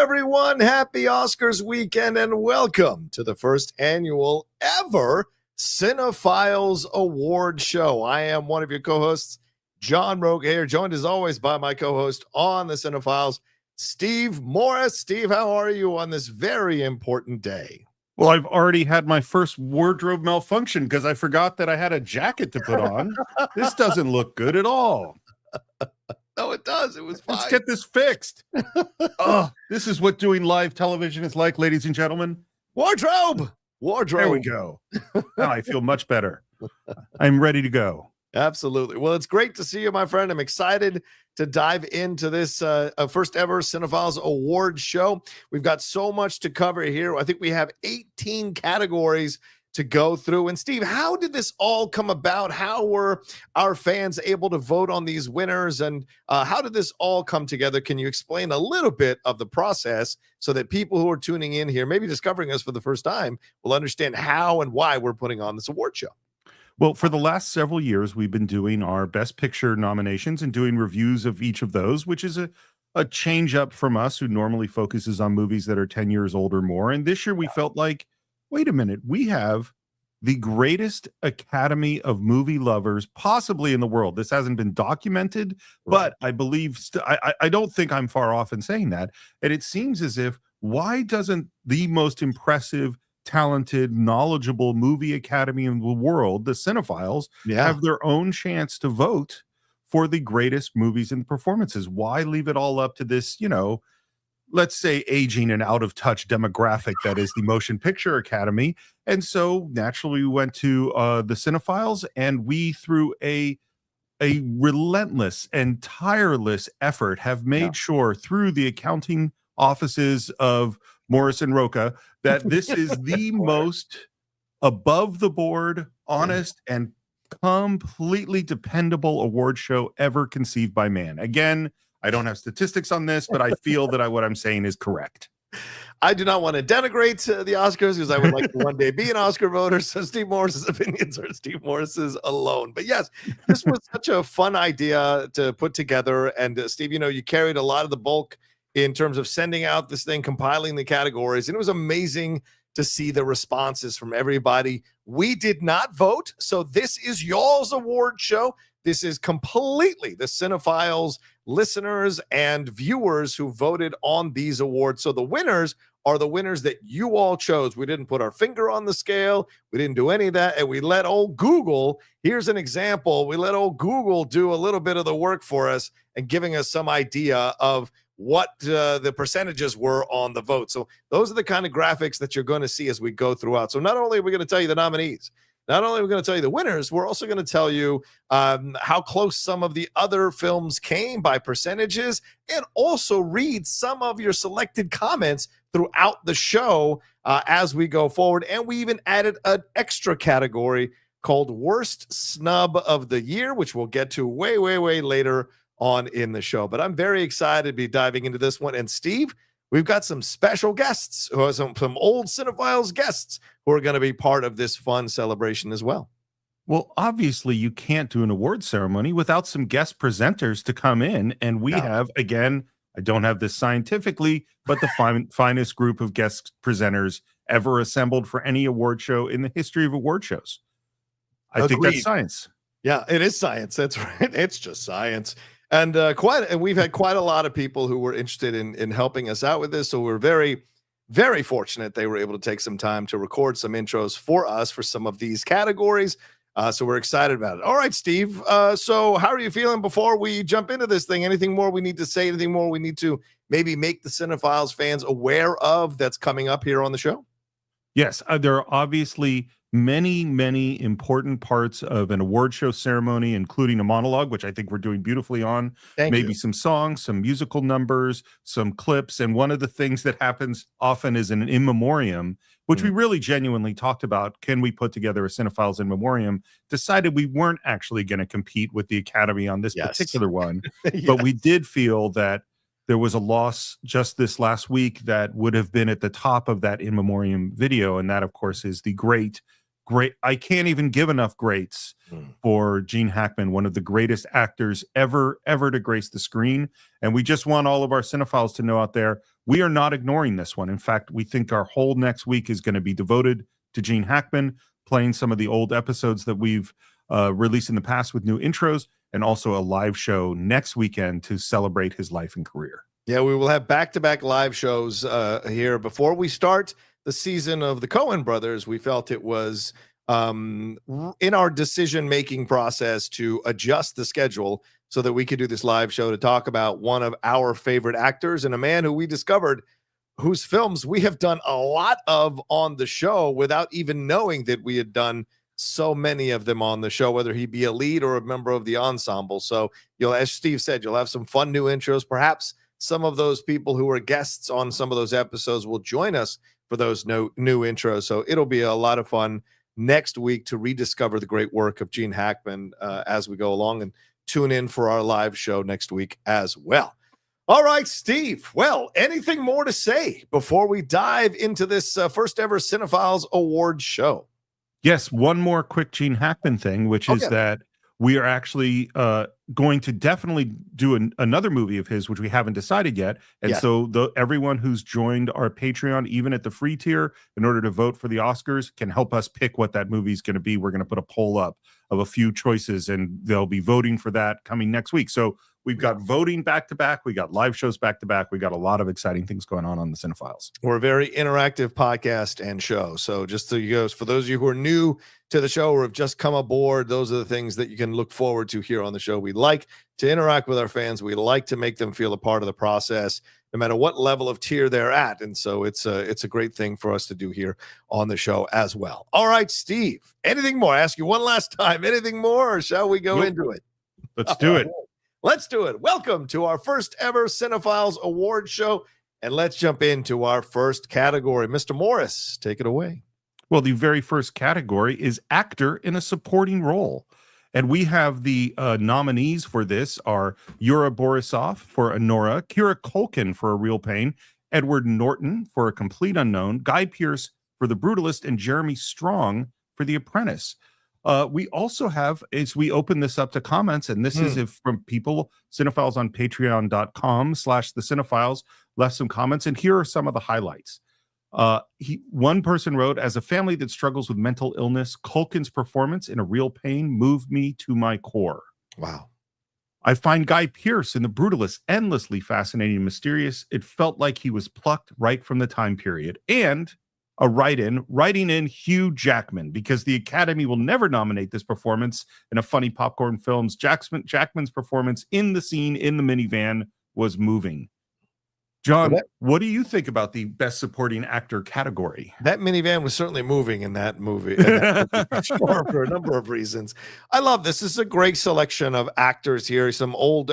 everyone. Happy Oscars weekend and welcome to the first annual ever CineFiles Award Show. I am one of your co-hosts, John Rocha, here, joined as always by my co-host on the CineFiles, Steve Morris. Steve, how are you on this very important day? Well, I've already had my first wardrobe malfunction because I forgot that I had a jacket to put on. This doesn't look good at all. No, it does. It was fine. Let's get this fixed. Oh, this is what doing live television is like, ladies and gentlemen. Wardrobe. There we go. Now I feel much better. I'm ready to go. Absolutely. Well, it's great to see you, my friend. I'm excited to dive into this first ever CineFiles Award Show. We've got so much to cover here. I think we have 18 categories to go through. And Steve, how did this all come about? How were our fans able to vote on these winners? And how did this all come together? Can you explain a little bit of the process so that people who are tuning in here, maybe discovering us for the first time, will understand how and why we're putting on this award show? Well, for the last several years, we've been doing our Best Picture nominations and doing reviews of each of those, which is a change up from us, who normally focuses on movies that are 10 years old or more. And this year we felt like, wait a minute, we have the greatest academy of movie lovers possibly in the world. This hasn't been documented, but I believe, I don't think I'm far off in saying that. And it seems as if, why doesn't the most impressive, talented, knowledgeable movie academy in the world, the CineFiles, have their own chance to vote for the greatest movies and performances? Why leave it all up to this, let's say, aging and out of touch demographic that is the Motion Picture Academy? And so naturally we went to the CineFiles, and we, through a relentless and tireless effort, have made sure through the accounting offices of Morris and Rocha that this is the most above the board, honest, and completely dependable award show ever conceived by man. Again, I don't have statistics on this, but I feel that what I'm saying is correct. I do not want to denigrate the Oscars, because I would like to one day be an Oscar voter. So Steve Morris's opinions are Steve Morris's alone. But yes, this was such a fun idea to put together. And Steve, you carried a lot of the bulk in terms of sending out this thing, compiling the categories. And it was amazing to see the responses from everybody. We did not vote, so this is y'all's award show. This is completely the CineFiles listeners and viewers who voted on these awards. So the winners are the winners that you all chose. We didn't put our finger on the scale. We didn't do any of that. And we let old Google, here's an example. We let old Google do a little bit of the work for us and giving us some idea of what the percentages were on the vote. So those are the kind of graphics that you're going to see as we go throughout. So not only are we going to tell you the nominees, not only are we going to tell you the winners, we're also going to tell you how close some of the other films came by percentages, and also read some of your selected comments throughout the show as we go forward. And we even added an extra category called Worst Snub of the Year, which we'll get to way, way, way later on in the show. But I'm very excited to be diving into this one. And Steve, we've got some special guests, some old CineFiles guests who are going to be part of this fun celebration as well. Well, obviously you can't do an award ceremony without some guest presenters to come in. And we have, again, I don't have this scientifically, but the finest group of guest presenters ever assembled for any award show in the history of award shows. I think that's science. Yeah, it is science. That's right. It's just science. And we've had quite a lot of people who were interested in helping us out with this. So we're very, very fortunate they were able to take some time to record some intros for us for some of these categories. So we're excited about it. All right, Steve. So how are you feeling before we jump into this thing? Anything more we need to say? Anything more we need to maybe make the CineFiles fans aware of that's coming up here on the show? Yes, there are obviously many, many important parts of an award show ceremony, including a monologue, which I think we're doing beautifully on. Maybe some songs, some musical numbers, some clips. And one of the things that happens often is an in memoriam, which we really genuinely talked about. Can we put together a CineFiles in memoriam? Decided we weren't actually going to compete with the Academy on this particular one, but we did feel that there was a loss just this last week that would have been at the top of that in memoriam video. And that, of course, is the great great. I can't even give enough greats for Gene Hackman, one of the greatest actors ever to grace the screen. And we just want all of our cinephiles to know out there, we are not ignoring this one. In fact, we think our whole next week is going to be devoted to Gene Hackman, playing some of the old episodes that we've released in the past with new intros, and also a live show next weekend to celebrate his life and career. Yeah, we will have back-to-back live shows here before we start the season of the Coen brothers. We felt it was in our decision-making process to adjust the schedule so that we could do this live show to talk about one of our favorite actors and a man who we discovered whose films we have done a lot of on the show without even knowing that we had done so many of them on the show, whether he be a lead or a member of the ensemble. So as Steve said, you'll have some fun new intros. Perhaps some of those people who were guests on some of those episodes will join us for those new intros. So it'll be a lot of fun next week to rediscover the great work of Gene Hackman as we go along, and tune in for our live show next week as well. All right, Steve. Well, anything more to say before we dive into this first ever Cinephiles Awards show? Yes, one more quick Gene Hackman thing, which is that we are actually going to definitely do another movie of his, which we haven't decided yet. And so everyone who's joined our Patreon, even at the free tier, in order to vote for the Oscars, can help us pick what that movie is going to be. We're going to put a poll up of a few choices, and they'll be voting for that coming next week. So we've got voting back to back. We got live shows back to back. We got a lot of exciting things going on the Cinephiles. We're a very interactive podcast and show. So just so you guys, for those of you who are new to the show or have just come aboard, those are the things that you can look forward to here on the show. We like to interact with our fans. We like to make them feel a part of the process, no matter what level of tier they're at. And so it's a great thing for us to do here on the show as well. All right, Steve, anything more? I ask you one last time, anything more, or shall we go into it? Let's do it. Let's do it. Welcome to our first ever Cinephiles Award show. And let's jump into our first category. Mr. Morris, take it away. Well, the very first category is actor in a supporting role. And we have the nominees for this are Yura Borisov for Anora, Kira Culkin for A Real Pain, Edward Norton for A Complete Unknown, Guy Pearce for The Brutalist, and Jeremy Strong for The Apprentice. We also have, as we open this up to comments, and this is if from people, cinephiles on patreon.com/the cinephiles left some comments, and here are some of the highlights. One person wrote, as a family that struggles with mental illness, Culkin's performance in A Real Pain moved me to my core. Wow. I find Guy Pearce in The Brutalist endlessly fascinating and mysterious. It felt like he was plucked right from the time period. And a writing in Hugh Jackman, because the Academy will never nominate this performance in a funny popcorn films. Jackman's performance in the scene in the minivan was moving. John, what do you think about the Best Supporting Actor category? That minivan was certainly moving in that movie, for a number of reasons. I love this. This is a great selection of actors here. Some old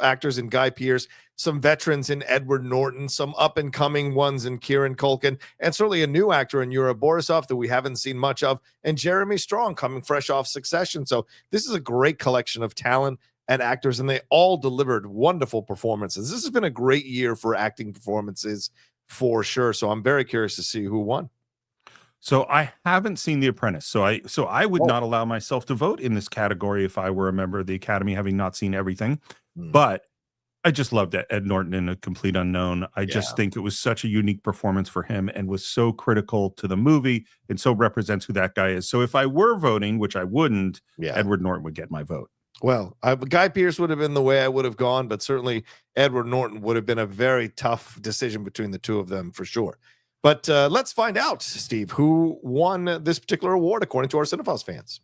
actors in Guy Pearce, some veterans in Edward Norton, some up-and-coming ones in Kieran Culkin, and certainly a new actor in Yura Borisov that we haven't seen much of, and Jeremy Strong coming fresh off Succession. So this is a great collection of talent and actors, and they all delivered wonderful performances. This has been a great year for acting performances for sure. So I'm very curious to see who won. So I haven't seen The Apprentice. So I would not allow myself to vote in this category if I were a member of the Academy, having not seen everything. But I just loved Ed Norton in A Complete Unknown. I just think it was such a unique performance for him and was so critical to the movie and so represents who that guy is. So if I were voting, which I wouldn't, Edward Norton would get my vote. Well, Guy Pearce would have been the way I would have gone, but certainly Edward Norton would have been a very tough decision between the two of them for sure. But let's find out, Steve, who won this particular award according to our Cinephiles fans.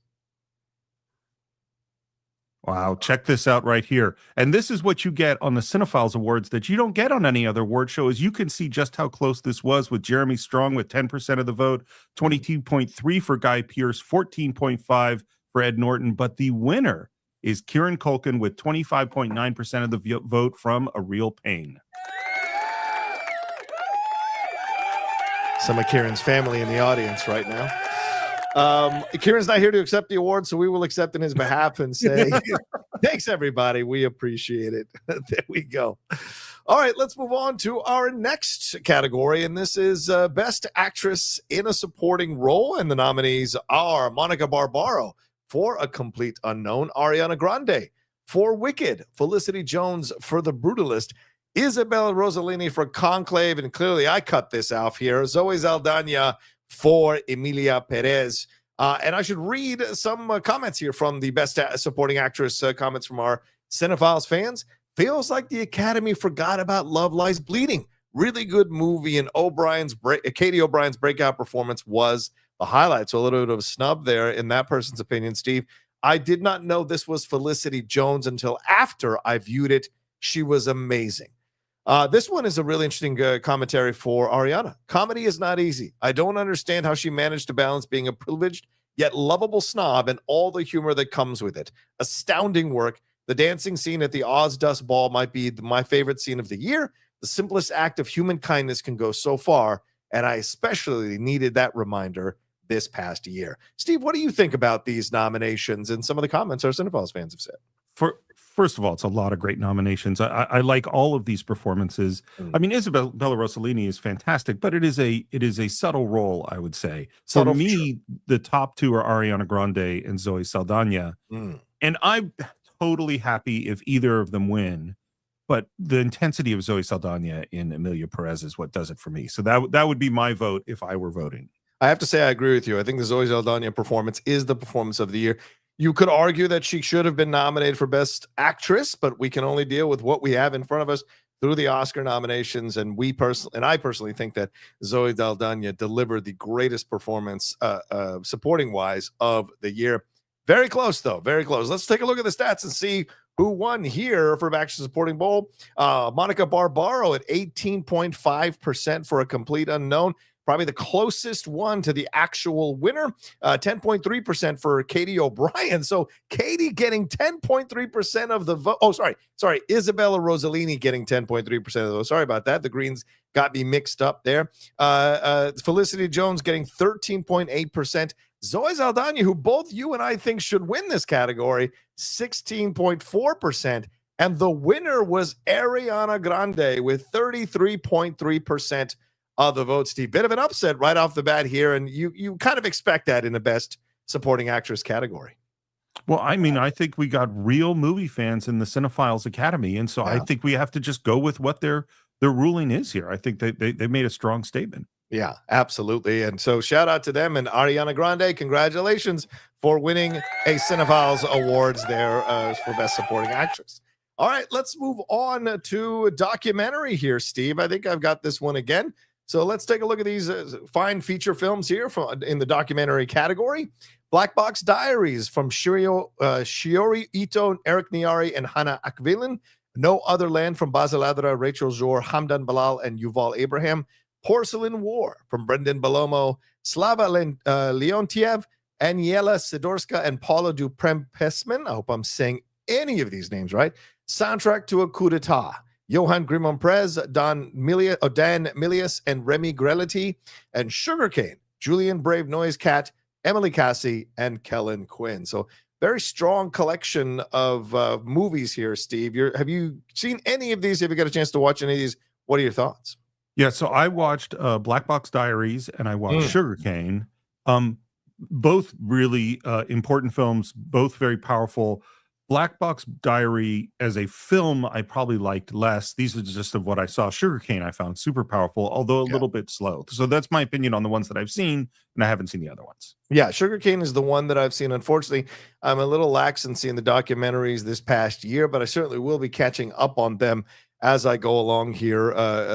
Wow, check this out right here. And this is what you get on the Cinephiles Awards that you don't get on any other award show. As you can see just how close this was, with Jeremy Strong with 10% of the vote, 22.3 for Guy Pearce, 14.5 for Ed Norton. But the winner is Kieran Culkin with 25.9% of the vote from A Real Pain. Some of Kieran's family in the audience right now. Kieran's not here to accept the award, so we will accept in his behalf and say Thanks, everybody. We appreciate it. There we go. All right, let's move on to our next category, and this is Best Actress in a Supporting Role, and the nominees are Monica Barbaro for A Complete Unknown, Ariana Grande for Wicked, Felicity Jones for The Brutalist, Isabella Rossellini for Conclave, and clearly I cut this off here, Zoe Saldana for Emilia Perez. And I should read some comments here from the Best Supporting Actress comments from our Cinephiles fans. Feels like the Academy forgot about Love Lies Bleeding. Really good movie, and Katie O'Brien's breakout performance was the highlight. So a little bit of a snub there in that person's opinion, Steve. I did not know this was Felicity Jones until after I viewed it. She was amazing. This one is a really interesting commentary for Ariana. Comedy is not easy. I don't understand how she managed to balance being a privileged yet lovable snob and all the humor that comes with it. Astounding work. The dancing scene at the Oz Dust Ball might be my favorite scene of the year. The simplest act of human kindness can go so far, and I especially needed that reminder this past year. Steve, what do you think about these nominations and some of the comments our Cinephiles fans have said? First of all, it's a lot of great nominations. I like all of these performances. I mean, Isabella Rossellini is fantastic, but it is a subtle role, I would say. For me, the top two are Ariana Grande and Zoe Saldana. And I'm totally happy if either of them win. But the intensity of Zoe Saldana in Emilia Perez is what does it for me. So that would be my vote if I were voting. I have to say I agree with you. I think the Zoe Saldana performance is the performance of the year. You could argue that she should have been nominated for Best Actress, but we can only deal with what we have in front of us through the Oscar nominations. And I personally think that Zoe Saldana delivered the greatest performance supporting-wise of the year. Very close, though. Very close. Let's take a look at the stats and see who won here for Best Supporting Role. Monica Barbaro at 18.5% for A Complete Unknown. Probably the closest one to the actual winner, 10.3% for Katie O'Brien. So Katie getting 10.3% of the vote. Oh, sorry. Isabella Rossellini getting 10.3% of the vote. Sorry about that. The Greens got me mixed up there. Felicity Jones getting 13.8%. Zoe Saldana, who both you and I think should win this category, 16.4%. And the winner was Ariana Grande with 33.3% of the vote, Steve. Bit of an upset right off the bat here, and you kind of expect that in the Best Supporting Actress category. Well, I mean, I think we got real movie fans in the Cinephiles Academy, and so I think we have to just go with what their ruling is here. I think they made a strong statement. Yeah, absolutely. And so shout out to them, and Ariana Grande, congratulations for winning a Cinephiles Awards there for Best Supporting Actress. All right, let's move on to a documentary here, Steve. I think I've got this one again. So let's take a look at these fine feature films here in the documentary category. Black Box Diaries from Shiori Ito, Eric Niari, and Hannah Akvilin. No Other Land from Basil Adra, Rachel Zor, Hamdan Bilal, and Yuval Abraham. Porcelain War from Brendan Belomo, Slava Leontiev, Aniela Sidorska, and Paula Duprem-Pesman. I hope I'm saying any of these names right. Soundtrack to a Coup d'etat. Johan Grimond-Prez, Dan Milius, and Remy Grelity, and Sugarcane, Julian Brave Noise Cat, Emily Cassie, and Kellen Quinn. So very strong collection of movies here, Steve. Have you seen any of these? Have you got a chance to watch any of these? What are your thoughts? Yeah, so I watched Black Box Diaries and I watched Sugarcane. Both really important films, both very powerful. Black Box Diary as a film, I probably liked less. These are just of what I saw. Sugarcane, I found super powerful, although a little bit slow. So that's my opinion on the ones that I've seen, and I haven't seen the other ones. Yeah, Sugarcane is the one that I've seen. Unfortunately, I'm a little lax in seeing the documentaries this past year, but I certainly will be catching up on them as I go along here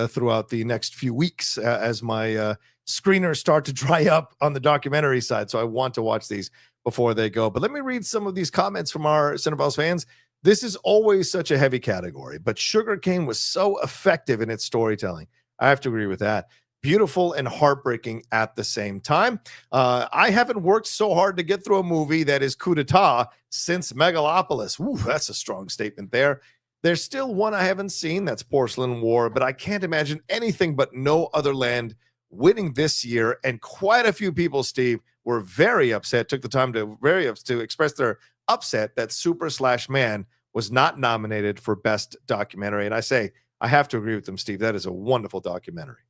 throughout the next few weeks as my screeners start to dry up on the documentary side. So I want to watch these before they go. But let me read some of these comments from our Cinephiles fans. This is always such a heavy category, but Sugarcane was so effective in its storytelling. I have to agree with that. Beautiful and heartbreaking at the same time. I haven't worked so hard to get through a movie that is coup d'etat since Megalopolis. Ooh, that's a strong statement there. There's still one I haven't seen. That's Porcelain War, but I can't imagine anything but No Other Land winning this year. And quite a few people, Steve, were very upset, took the time to express their upset that Super/Man was not nominated for Best Documentary. And I have to agree with them, Steve. That is a wonderful documentary.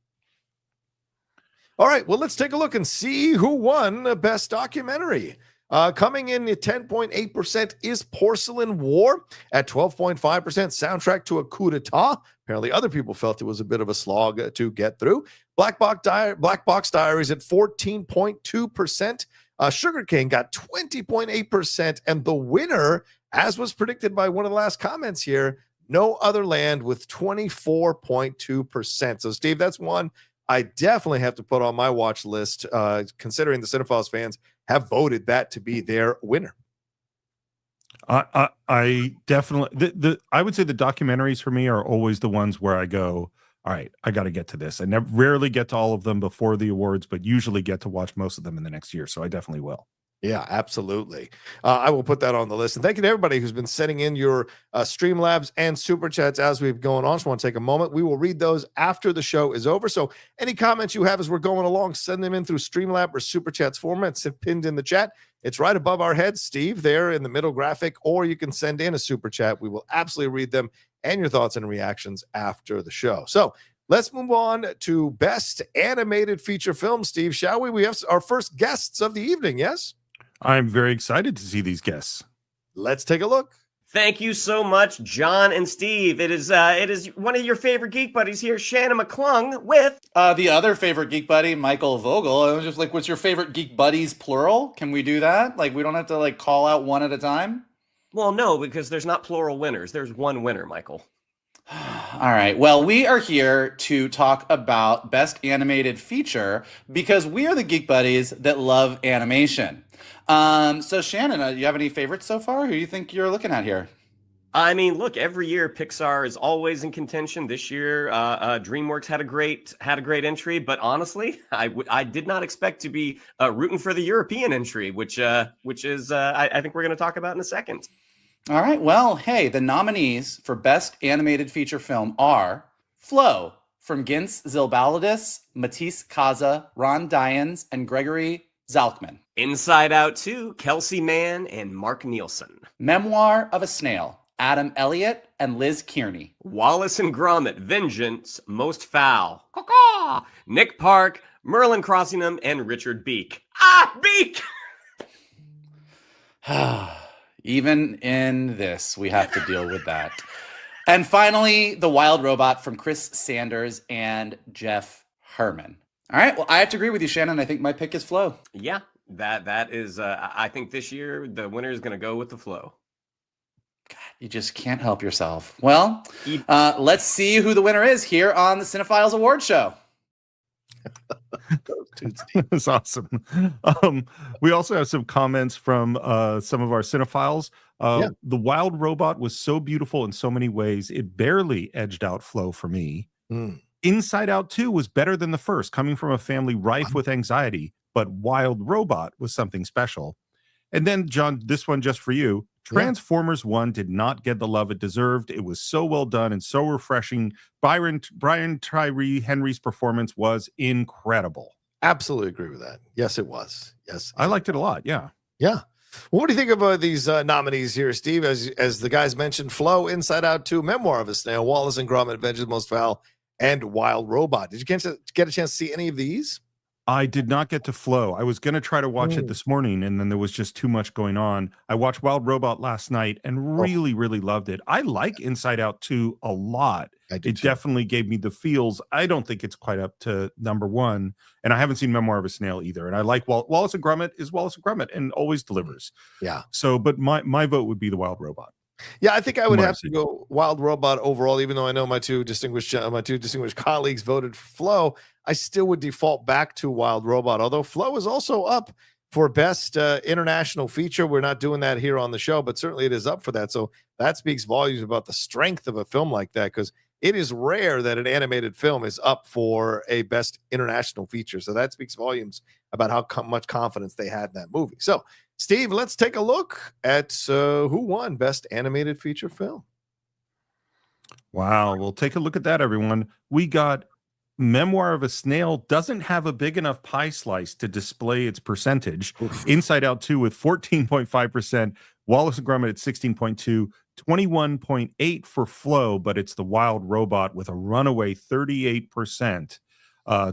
All right, well, let's take a look and see who won Best Documentary. Coming in at 10.8% is Porcelain War. At 12.5%, Soundtrack to a Coup d'etat. Apparently, other people felt it was a bit of a slog to get through. Black Box Diaries at 14.2%. Sugar Cane got 20.8%. And the winner, as was predicted by one of the last comments here, No Other Land with 24.2%. So, Steve, that's one I definitely have to put on my watch list, considering the Cinephiles fans have voted that to be their winner. I definitely I would say the documentaries for me are always the ones where I go, all right, I got to get to this. I rarely get to all of them before the awards, but usually get to watch most of them in the next year. So I definitely will. Yeah, absolutely. I will put that on the list. And thank you to everybody who's been sending in your Streamlabs and Super Chats as we've gone on. Just want to take a moment. We will read those after the show is over. So any comments you have as we're going along, send them in through Streamlab or Super Chats format. It's pinned in the chat. It's right above our heads, Steve, there in the middle graphic, or you can send in a Super Chat. We will absolutely read them and your thoughts and reactions after the show. So let's move on to Best Animated Feature Film, Steve, shall we? We have our first guests of the evening, yes? I'm very excited to see these guests. Let's take a look. Thank you so much, John and Steve. It is one of your favorite geek buddies here, Shannon McClung, with the other favorite geek buddy, Michael Vogel. I was just like, what's your favorite geek buddies plural? Can we do that? Like, we don't have to like call out one at a time? Well, no, because there's not plural winners. There's one winner, Michael. All right. Well, we are here to talk about Best Animated Feature because we are the geek buddies that love animation. So Shannon, do you have any favorites so far? Who do you think you're looking at here? I mean, look, every year Pixar is always in contention. This year, DreamWorks had a great entry, but honestly, I did not expect to be rooting for the European entry, which is I think we're going to talk about in a second. All right. Well, hey, the nominees for Best Animated Feature Film are Flow from Gintz Zilbalidis, Matisse Kaza, Ron Dyens, and Gregory Zalkman. Inside Out 2, Kelsey Mann and Mark Nielsen. Memoir of a Snail, Adam Elliott and Liz Kearney. Wallace and Gromit, Vengeance, Most Foul. Caw-caw! Nick Park, Merlin Crossingham, and Richard Beek. Beek! Even in this, we have to deal with that. And finally, The Wild Robot from Chris Sanders and Jeff Herman. All right, well, I have to agree with you, Shannon. I think my pick is Flow. Yeah, that is, I think this year the winner is going to go with the Flow. God, you just can't help yourself. Well, let's see who the winner is here on the Cinephiles Award Show. That's awesome. We also have some comments from some of our cinephiles. The Wild Robot was so beautiful in so many ways, it barely edged out Flow for me. Inside Out 2 was better than the first, coming from a family rife with anxiety, but Wild Robot was something special. And then, John, this one just for you. Transformers 1 did not get the love it deserved. It was so well done and so refreshing. Brian Tyree Henry's performance was incredible. Absolutely agree with that. Yes, it was. Yes. I liked it a lot. Yeah. Yeah. Well, what do you think of these nominees here, Steve? As the guys mentioned, Flow, Inside Out 2, Memoir of a Snail, Wallace and Gromit, Vengeance, Most Foul, and Wild Robot. Did you get a chance to see any of these? I did not get to Flow. I was going to try to watch it this morning, and then there was just too much going on. I watched Wild Robot last night and really, really loved it. I like Inside Out 2 a lot. It definitely gave me the feels. I don't think it's quite up to number one, and I haven't seen Memoir of a Snail either. And I like Wallace and Gromit is Wallace and Gromit and always delivers. Yeah. So, but my vote would be the Wild Robot. Yeah, I think I would have to go Wild Robot overall, even though I know my two distinguished colleagues voted Flow. I still would default back to Wild Robot, although Flow is also up for Best International Feature. We're not doing that here on the show, but certainly it is up for that. So that speaks volumes about the strength of a film like that, because it is rare that an animated film is up for a Best International Feature. So that speaks volumes about how much confidence they had in that movie. So, Steve, let's take a look at who won Best Animated Feature Film. Wow. Well, take a look at that, everyone. We got Memoir of a Snail doesn't have a big enough pie slice to display its percentage. Inside Out 2 with 14.5%, Wallace and Gromit at 16.2, 21.8 for Flow, but it's The Wild Robot with a runaway 38%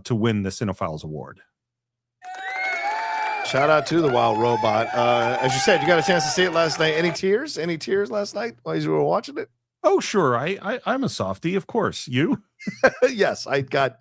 to win the Cinephiles Award. Shout out to The Wild Robot. As you said, you got a chance to see it last night. Any tears? Any tears last night while you were watching it? Oh, sure. I'm a softie, of course. You? Yes, I got.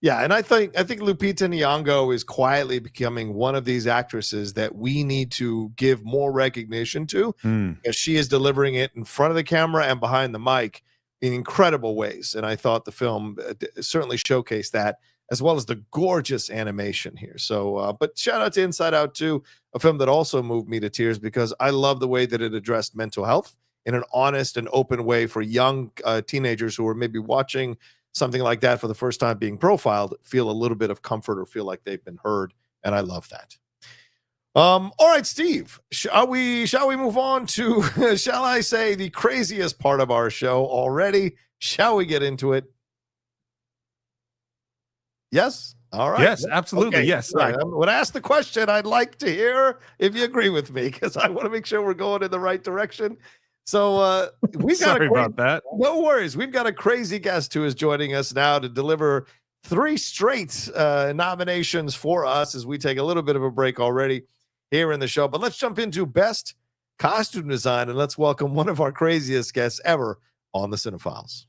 Yeah, and I think Lupita Nyong'o is quietly becoming one of these actresses that we need to give more recognition to, because she is delivering it in front of the camera and behind the mic in incredible ways. And I thought the film certainly showcased that, as well as the gorgeous animation here. So, but shout out to Inside Out 2, a film that also moved me to tears because I love the way that it addressed mental health in an honest and open way for young teenagers who are maybe watching something like that for the first time being profiled, feel a little bit of comfort or feel like they've been heard. And I love that. All right, Steve, shall we move on to, shall I say, the craziest part of our show already? Shall we get into it? Yes. All right. Yes, absolutely. Okay. Yes. Right. When I ask the question, I'd like to hear if you agree with me, because I want to make sure we're going in the right direction. So we've got about that. No worries. We've got a crazy guest who is joining us now to deliver 3 straight nominations for us as we take a little bit of a break already here in the show. But let's jump into Best Costume Design, and let's welcome one of our craziest guests ever on the Cinephiles.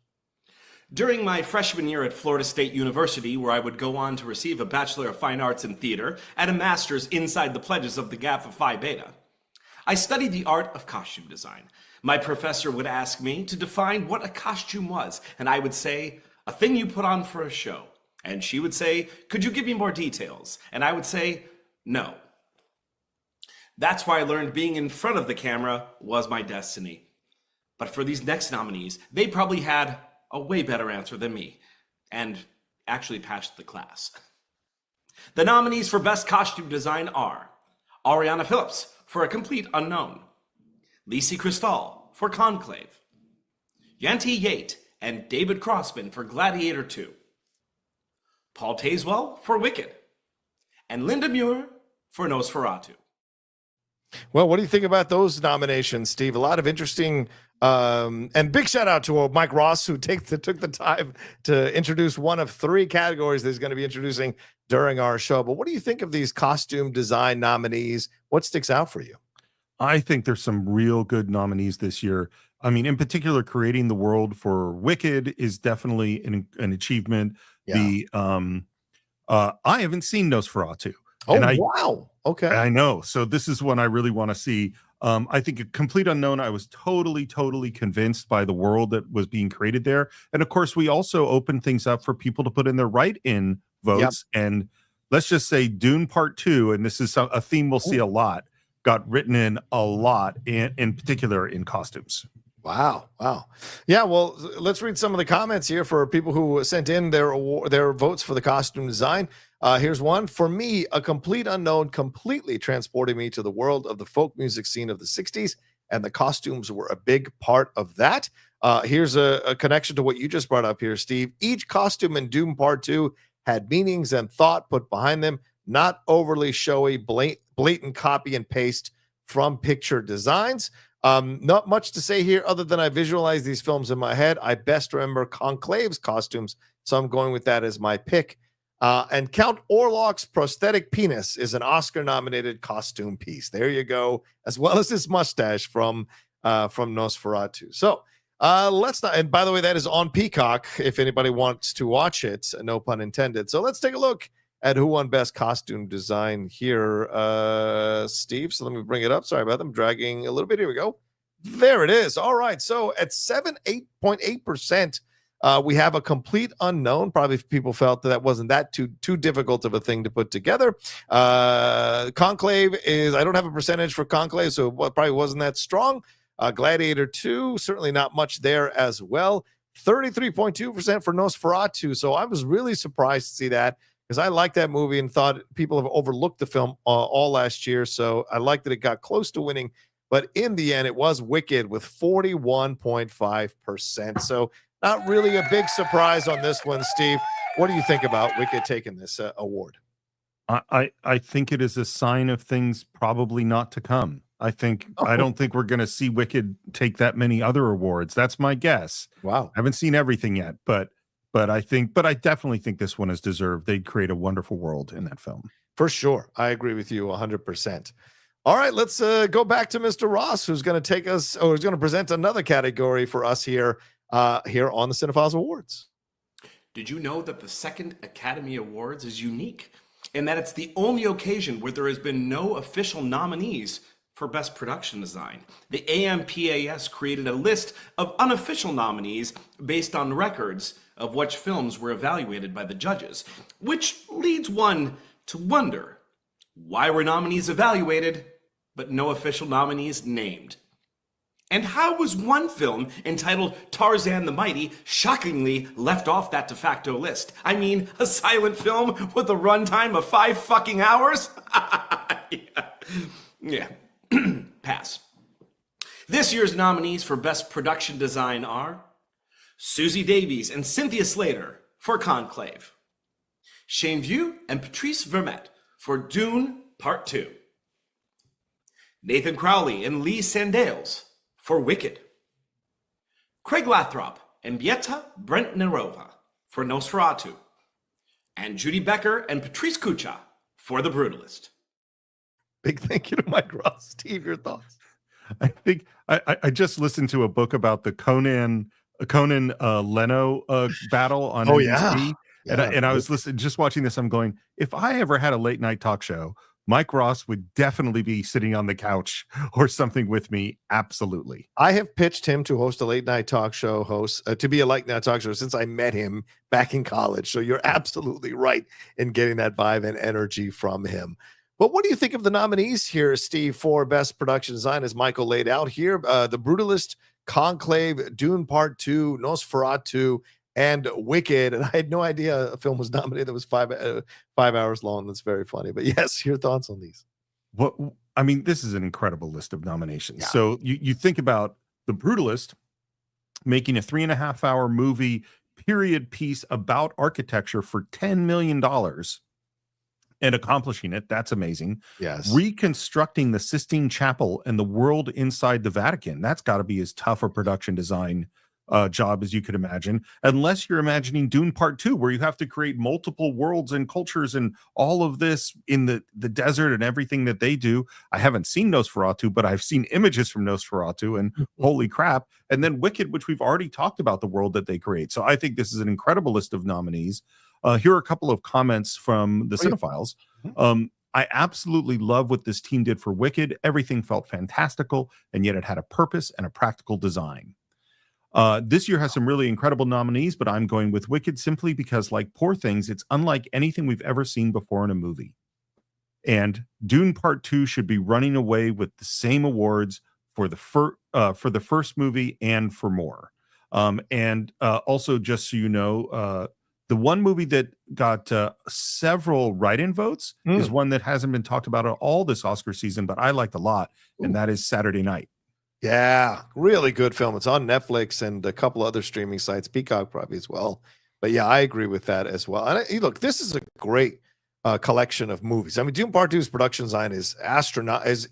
During my freshman year at Florida State University, where I would go on to receive a Bachelor of Fine Arts in Theater and a Master's inside the pledges of the Kappa Phi Beta, I studied the art of costume design. My professor would ask me to define what a costume was, and I would say, a thing you put on for a show. And she would say, could you give me more details? And I would say, no. That's why I learned being in front of the camera was my destiny. But for these next nominees, they probably had a way better answer than me, and actually passed the class. The nominees for Best Costume Design are Ariana Phillips for A Complete Unknown, Lisi Cristal for Conclave, Yanti Yate and David Crossman for Gladiator 2, Paul Tazewell for Wicked, and Linda Muir for Nosferatu. Well, what do you think about those nominations, Steve? A lot of interesting, and big shout out to Mike Ross, who took the time to introduce one of 3 categories that he's going to be introducing during our show. But what do you think of these costume design nominees? What sticks out for you? I think there's some real good nominees this year. I mean, in particular, creating the world for Wicked is definitely an achievement. Yeah. I haven't seen Nosferatu. Oh, and wow. Okay. I know. So this is one I really want to see. I think A Complete Unknown, I was totally convinced by the world that was being created there. And of course, we also opened things up for people to put in their write-in votes. Yep. And let's just say Dune Part 2, and this is a theme we'll see a lot, got written in a lot, in particular in costumes. Wow. Yeah, well, let's read some of the comments here for people who sent in their votes for the costume design. Here's one. For me, A Complete Unknown completely transported me to the world of the folk music scene of the 60s, and the costumes were a big part of that. Here's a connection to what you just brought up here, Steve. Each costume in Doom Part 2 had meanings and thought put behind them, not overly showy, blatant copy and paste from picture designs. Not much to say here other than I visualize these films in my head. I best remember Conclave's costumes, so I'm going with that as my pick. And Count Orlok's prosthetic penis is an Oscar-nominated costume piece. There you go, as well as his mustache from Nosferatu. So let's not. And by the way, that is on Peacock if anybody wants to watch it. No pun intended. So let's take a look at who won Best Costume Design here, Steve. So let me bring it up. Sorry about them dragging a little bit. Here we go. There it is. All right. So at 8.8%, we have A Complete Unknown. Probably people felt that wasn't that too difficult of a thing to put together. Conclave is, I don't have a percentage for Conclave, so it probably wasn't that strong. Gladiator 2, certainly not much there as well. 33.2% for Nosferatu. So I was really surprised to see that, because I liked that movie and thought people have overlooked the film all last year. So I liked that it got close to winning. But in the end, it was Wicked with 41.5%. So not really a big surprise on this one, Steve. What do you think about Wicked taking this award? I think it is a sign of things probably not to come. I don't think we're going to see Wicked take that many other awards. That's my guess. Wow. I haven't seen everything yet, but I definitely think this one is deserved. They create a wonderful world in that film. For sure. I agree with you 100%. All right, let's go back to Mr. Ross, who's going to take us, or who's going to present another category for us here on the Cine-Files Awards. Did you know that the second Academy Awards is unique in that it's the only occasion where there has been no official nominees for Best Production Design? The AMPAS created a list of unofficial nominees based on records of which films were evaluated by the judges, which leads one to wonder, why were nominees evaluated, but no official nominees named? And how was one film entitled Tarzan the Mighty shockingly left off that de facto list? I mean, a silent film with a runtime of 5 fucking hours? Yeah. Pass. This year's nominees for Best Production Design are Susie Davies and Cynthia Slater for Conclave, Shane View and Patrice Vermette for Dune Part 2, Nathan Crowley and Lee Sandales for Wicked, Craig Lathrop and Bieta Brent-Nerova for Nosferatu, and Judy Becker and Patrice Kucha for The Brutalist. Big thank you to Mike Ross. Steve, your thoughts? I think I just listened to a book about the Conan Leno battle on NBC. Yeah. And I was just watching this. I'm going, if I ever had a late night talk show, Mike Ross would definitely be sitting on the couch or something with me. Absolutely. I have pitched him to host a late night talk show to be a late night talk show since I met him back in college. So you're absolutely right in getting that vibe and energy from him. But what do you think of the nominees here, Steve, for Best Production Design, as Michael laid out here? The Brutalist, Conclave, Dune Part 2, Nosferatu, and Wicked. And I had no idea a film was nominated that was 5 hours long. That's very funny. But yes, your thoughts on these? Well, I mean, this is an incredible list of nominations. Yeah. So you think about The Brutalist making a 3.5-hour movie period piece about architecture for $10 million and accomplishing it. That's amazing. Yes. Reconstructing the Sistine Chapel and the world inside the Vatican. That's got to be as tough a production design job as you could imagine, unless you're imagining Dune Part 2, where you have to create multiple worlds and cultures and all of this in the desert and everything that they do. I haven't seen Nosferatu, but I've seen images from Nosferatu, and holy crap. And then Wicked, which we've already talked about the world that they create. So I think this is an incredible list of nominees. Here are a couple of comments from the Cinephiles. I absolutely love what this team did for Wicked. Everything felt fantastical, and yet it had a purpose and a practical design. This year has some really incredible nominees, but I'm going with Wicked simply because, like Poor Things, it's unlike anything we've ever seen before in a movie. And Dune Part 2 should be running away with the same awards for the first movie and for more. Also, just so you know, the one movie that got several write-in votes is one that hasn't been talked about at all this Oscar season, but I liked a lot, and that is Saturday Night. Yeah, really good film. It's on Netflix and a couple other streaming sites, Peacock probably as well. But yeah, I agree with that as well. And look, this is a great collection of movies. I mean, Dune Part 2's production design is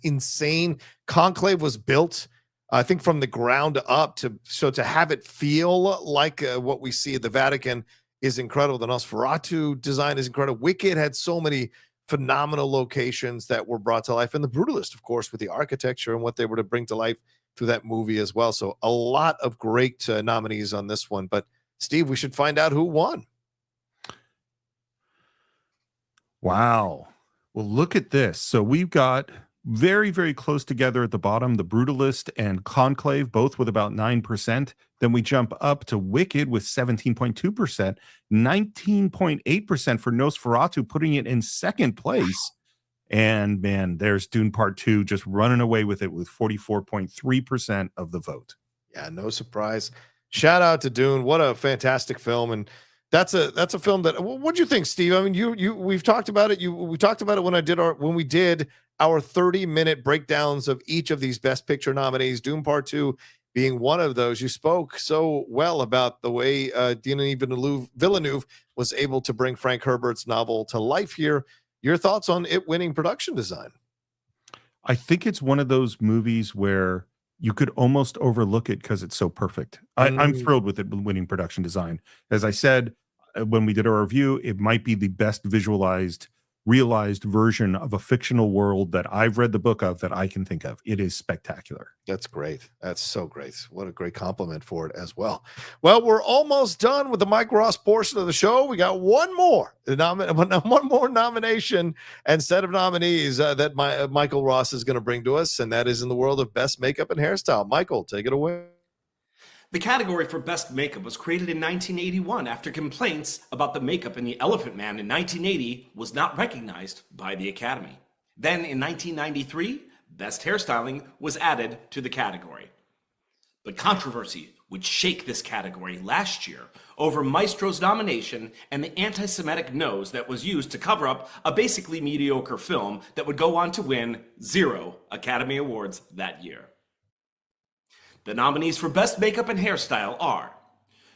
insane. Conclave was built, I think, from the ground up to have it feel like what we see at the Vatican is incredible. The Nosferatu design is incredible. Wicked had so many phenomenal locations that were brought to life, and The Brutalist, of course, with the architecture and what they were to bring to life through that movie as well. So a lot of great nominees on this one. But Steve, we should find out who won. Wow. Well, look at this. So we've got very, very close together at the bottom, The Brutalist and Conclave, both with about 9%. Then we jump up to Wicked with 17.2%, 19.8% for Nosferatu, putting it in second place. And man, there's Dune Part 2 just running away with it with 44.3% of the vote. Yeah, no surprise. Shout out to Dune. What a fantastic film. And that's a film that, what do you think, Steve? I mean, we've talked about it. We talked about it when we did our 30-minute breakdowns of each of these Best Picture nominees, Dune Part 2 being one of those. You spoke so well about the way Denis Villeneuve was able to bring Frank Herbert's novel to life here. Your thoughts on it winning production design? I think it's one of those movies where you could almost overlook it because it's so perfect. I'm thrilled with it winning production design. As I said, when we did our review, it might be the best realized version of a fictional world that I've read the book of that I can think of. It is spectacular. That's great. That's so great. What a great compliment for it as well. Well, we're almost done with the Mike Ross portion of the show. We got one more nomination and set of nominees that Michael Ross is going to bring to us, and that is in the world of best makeup and hairstyle. Michael, take it away. The category for Best Makeup was created in 1981 after complaints about the makeup in The Elephant Man in 1980 was not recognized by the Academy. Then in 1993, Best Hairstyling was added to the category. But controversy would shake this category last year over Maestro's nomination and the anti-Semitic nose that was used to cover up a basically mediocre film that would go on to win 0 Academy Awards that year. The nominees for Best Makeup and Hairstyle are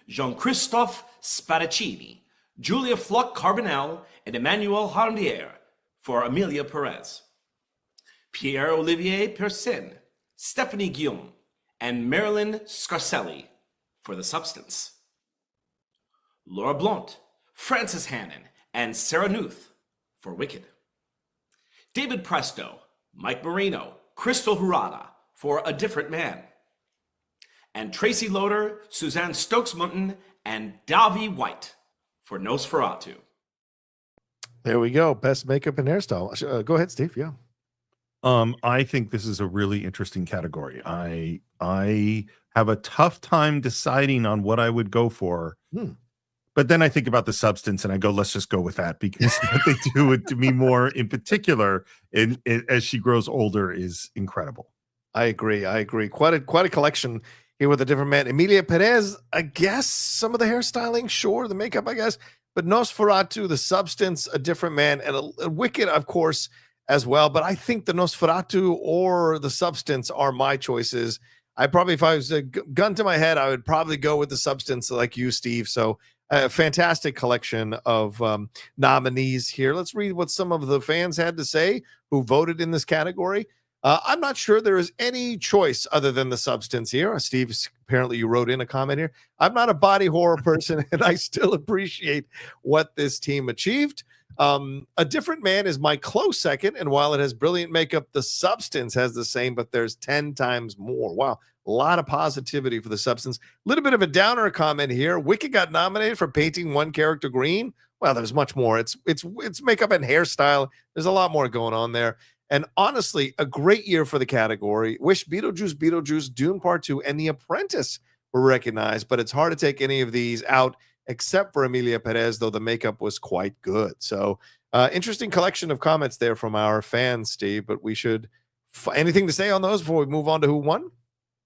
Jean-Christophe Spadaccini, Julia Fluck Carbonell, and Emmanuel Hardier for Amelia Perez, Pierre-Olivier Persin, Stephanie Guillaume, and Marilyn Scarcelli for The Substance, Laura Blount, Frances Hannon, and Sarah Newth for Wicked, David Presto, Mike Marino, Crystal Hurada for A Different Man, and Tracy Loader, Suzanne Stokes-Munton, and Davi White for Nosferatu. There we go. Best makeup and hairstyle. Go ahead, Steve. Yeah. I think this is a really interesting category. I have a tough time deciding on what I would go for. But then I think about The Substance and I go, let's just go with that, because what they do to me more in particular as she grows older is incredible. I agree. Quite a collection here with A Different Man. Emilia Perez, I guess some of the hairstyling, sure, the makeup, I guess, but Nosferatu, The Substance, A Different Man, and a Wicked, of course, as well. But I think the Nosferatu or The Substance are my choices. I probably, if I was a gun to my head, I would probably go with The Substance like you, Steve. So a fantastic collection of nominees here. Let's read what some of the fans had to say who voted in this category. I'm not sure there is any choice other than The Substance here. Steve, apparently you wrote in a comment here. I'm not a body horror person, and I still appreciate what this team achieved. A Different Man is my close second, and while it has brilliant makeup, The Substance has the same, but there's 10 times more. Wow, a lot of positivity for The Substance. A little bit of a downer comment here. Wicked got nominated for painting one character green. Well, there's much more. It's makeup and hairstyle. There's a lot more going on there. And honestly, a great year for the category. Wish Beetlejuice, Dune Part 2, and The Apprentice were recognized, but it's hard to take any of these out except for Emilia Perez, though the makeup was quite good. So interesting collection of comments there from our fans, Steve, but we should anything to say on those before we move on to who won?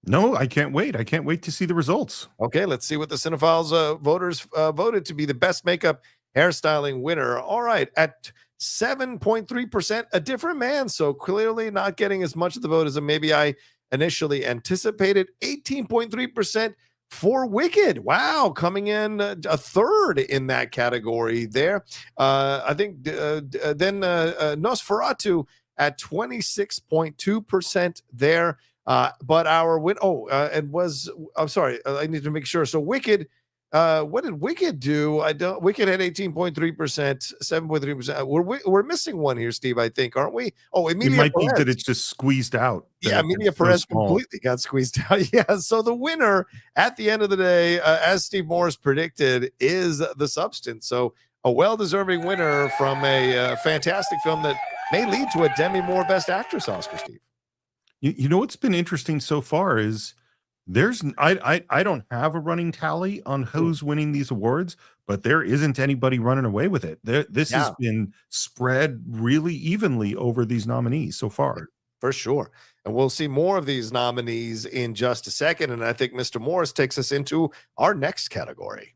No, I can't wait. I can't wait to see the results. Okay, let's see what the Cinephiles voters voted to be the best makeup hairstyling winner. All right, at 7.3%, A Different Man. So clearly not getting as much of the vote as maybe I initially anticipated. 18.3% for Wicked. Wow, coming in a third in that category there. I think then Nosferatu at 26.2% there. But our win. I'm sorry. I need to make sure. So Wicked. What did Wicked do? Wicked had 18.3%, 7.3%. We're missing one here, Steve, I think, aren't we? Oh, Emilia It might Perez. be that it's just squeezed out. Yeah, Emilia Perez completely got squeezed out. Yeah, so the winner at the end of the day, as Steve Morris predicted, is The Substance. So a well-deserving winner from a fantastic film that may lead to a Demi Moore Best Actress Oscar, Steve. You know what's been interesting so far is I don't have a running tally on who's winning these awards, but there isn't anybody running away with it. This has been spread really evenly over these nominees so far. For sure. And we'll see more of these nominees in just a second. And I think Mr. Morris takes us into our next category.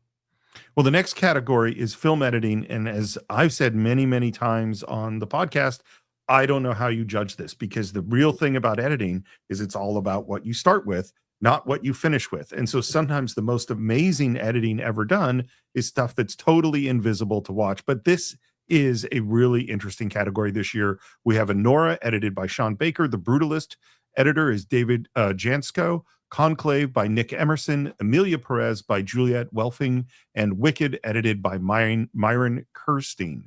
Well, the next category is film editing. And as I've said many, many times on the podcast, I don't know how you judge this, because the real thing about editing is it's all about what you start with, not what you finish with. And so sometimes the most amazing editing ever done is stuff that's totally invisible to watch. But this is a really interesting category this year. We have Anora, edited by Sean Baker. The Brutalist editor is David Jansko. Conclave by Nick Emerson. Amelia Perez by Juliette Welfing. And Wicked, edited by Myron Kirstein.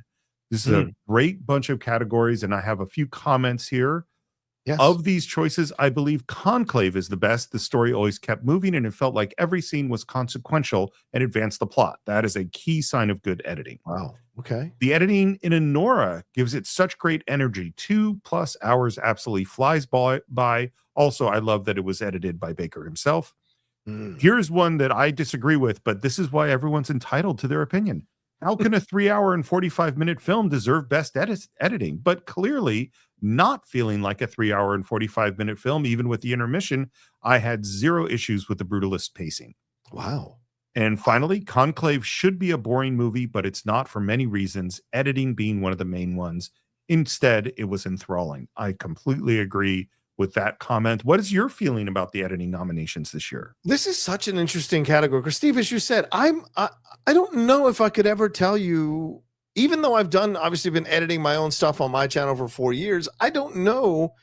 This is a great bunch of categories, and I have a few comments here. Yes. Of these choices, I believe Conclave is the best. The story always kept moving, and it felt like every scene was consequential and advanced the plot. That is a key sign of good editing. Wow. Okay. The editing in Anora gives it such great energy. 2+ hours absolutely flies by. Also, I love that it was edited by Baker himself. Here's one that I disagree with, but this is why everyone's entitled to their opinion. How can a 3-hour and 45-minute film deserve best editing? But clearly not feeling like a 3-hour and 45-minute film, even with the intermission, I had zero issues with the Brutalist pacing. Wow. And finally, Conclave should be a boring movie, but it's not for many reasons, editing being one of the main ones. Instead, it was enthralling. I completely agree with that comment. What is your feeling about the editing nominations this year? This is such an interesting category, because Steve, as you said, I don't know if I could ever tell you, even though I've obviously been editing my own stuff on my channel for 4 years, I don't know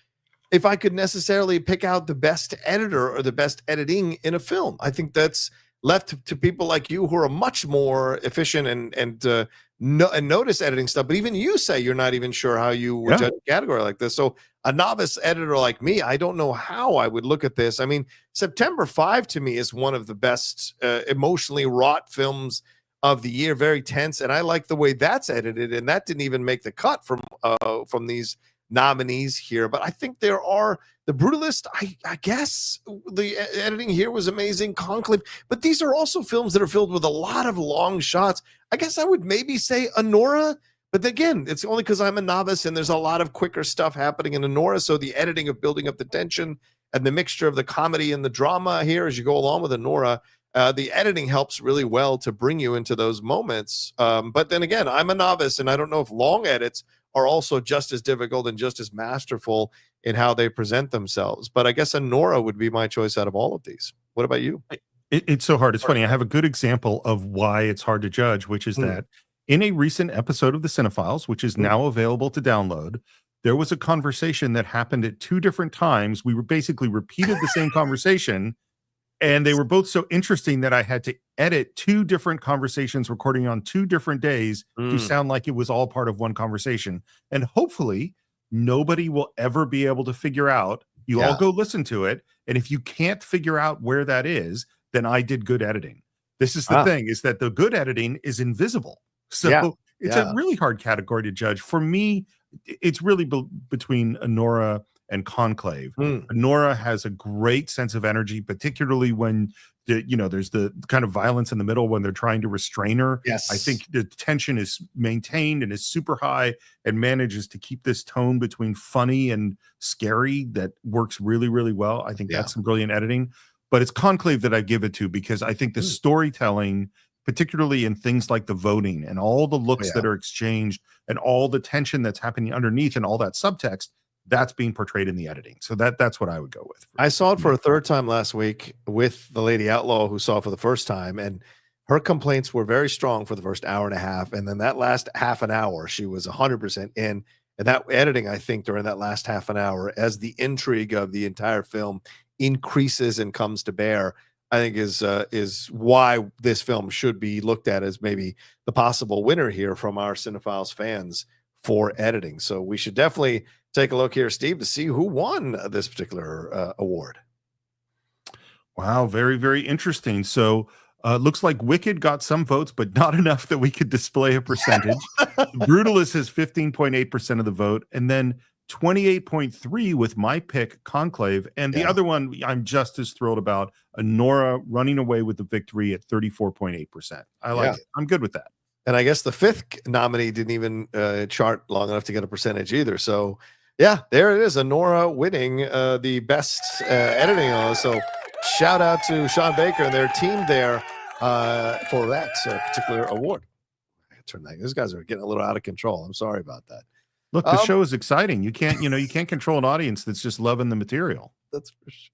if I could necessarily pick out the best editor or the best editing in a film. I think that's left to people like you who are much more efficient and notice editing stuff. But even you say you're not even sure how you would judge a category like this. So a novice editor like me, I don't know how I would look at this. I mean, September 5 to me is one of the best emotionally wrought films of the year. Very tense, and I like the way that's edited. And that didn't even make the cut from these nominees here. But I think there are the Brutalist. I guess the editing here was amazing. Conclave, but these are also films that are filled with a lot of long shots. I guess I would maybe say Anora. But again, it's only because I'm a novice and there's a lot of quicker stuff happening in Anora. So the editing of building up the tension and the mixture of the comedy and the drama here as you go along with Anora, the editing helps really well to bring you into those moments. But then again, I'm a novice, and I don't know if long edits are also just as difficult and just as masterful in how they present themselves. But I guess Anora would be my choice out of all of these. What about you? It's so hard. It's funny. I have a good example of why it's hard to judge, which is that in a recent episode of the Cine-Files, which is now available to download, there was a conversation that happened at 2 different times. We were basically repeated the same conversation, and they were both so interesting that I had to edit 2 different conversations recording on 2 different days to sound like it was all part of one conversation. And hopefully nobody will ever be able to figure out. You all go listen to it. And if you can't figure out where that is, then I did good editing. This is the thing, is that the good editing is invisible. So it's a really hard category to judge. For me, it's really between Anora and Conclave. Anora has a great sense of energy, particularly when there's the kind of violence in the middle when they're trying to restrain her. Yes. I think the tension is maintained and is super high and manages to keep this tone between funny and scary that works really, really well. I think that's some brilliant editing. But it's Conclave that I give it to, because I think the storytelling, particularly in things like the voting and all the looks that are exchanged and all the tension that's happening underneath and all that subtext, that's being portrayed in the editing. So that's what I would go with. I saw it for a third time last week with the Lady Outlaw, who saw it for the first time, and her complaints were very strong for the first hour and a half. And then that last half an hour, she was 100% in. And that editing, I think, during that last half an hour, as the intrigue of the entire film increases and comes to bear, I think is why this film should be looked at as maybe the possible winner here from our Cine-Files fans for editing. So we should definitely take a look here, Steve, to see who won this particular award. Wow, very, very interesting. So looks like Wicked got some votes, but not enough that we could display a percentage. Brutalist has 15.8% of the vote, and then 28.3 with my pick, Conclave. And the other one I'm just as thrilled about, Anora running away with the victory at 34.8%. I like it. I'm good with that. And I guess the 5th nominee didn't even chart long enough to get a percentage either. So yeah, there it is. Anora winning the best editing. So shout out to Sean Baker and their team there for that particular award. These guys are getting a little out of control. I'm sorry about that. Look, the show is exciting. You can't control an audience that's just loving the material. That's for sure.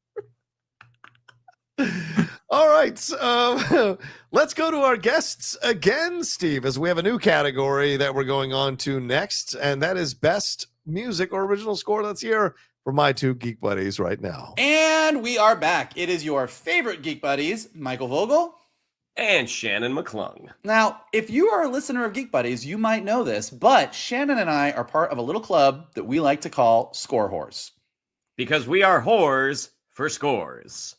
All right. Let's go to our guests again, Steve, as we have a new category that we're going on to next, and that is Best Music or Original Score. Let's hear from my two geek buddies right now. And we are back. It is your favorite geek buddies, Michael Vogel and Shannon McClung. Now, if you are a listener of Geek Buddies, you might know this, but Shannon and I are part of a little club that we like to call Score Whores. Because we are whores for scores.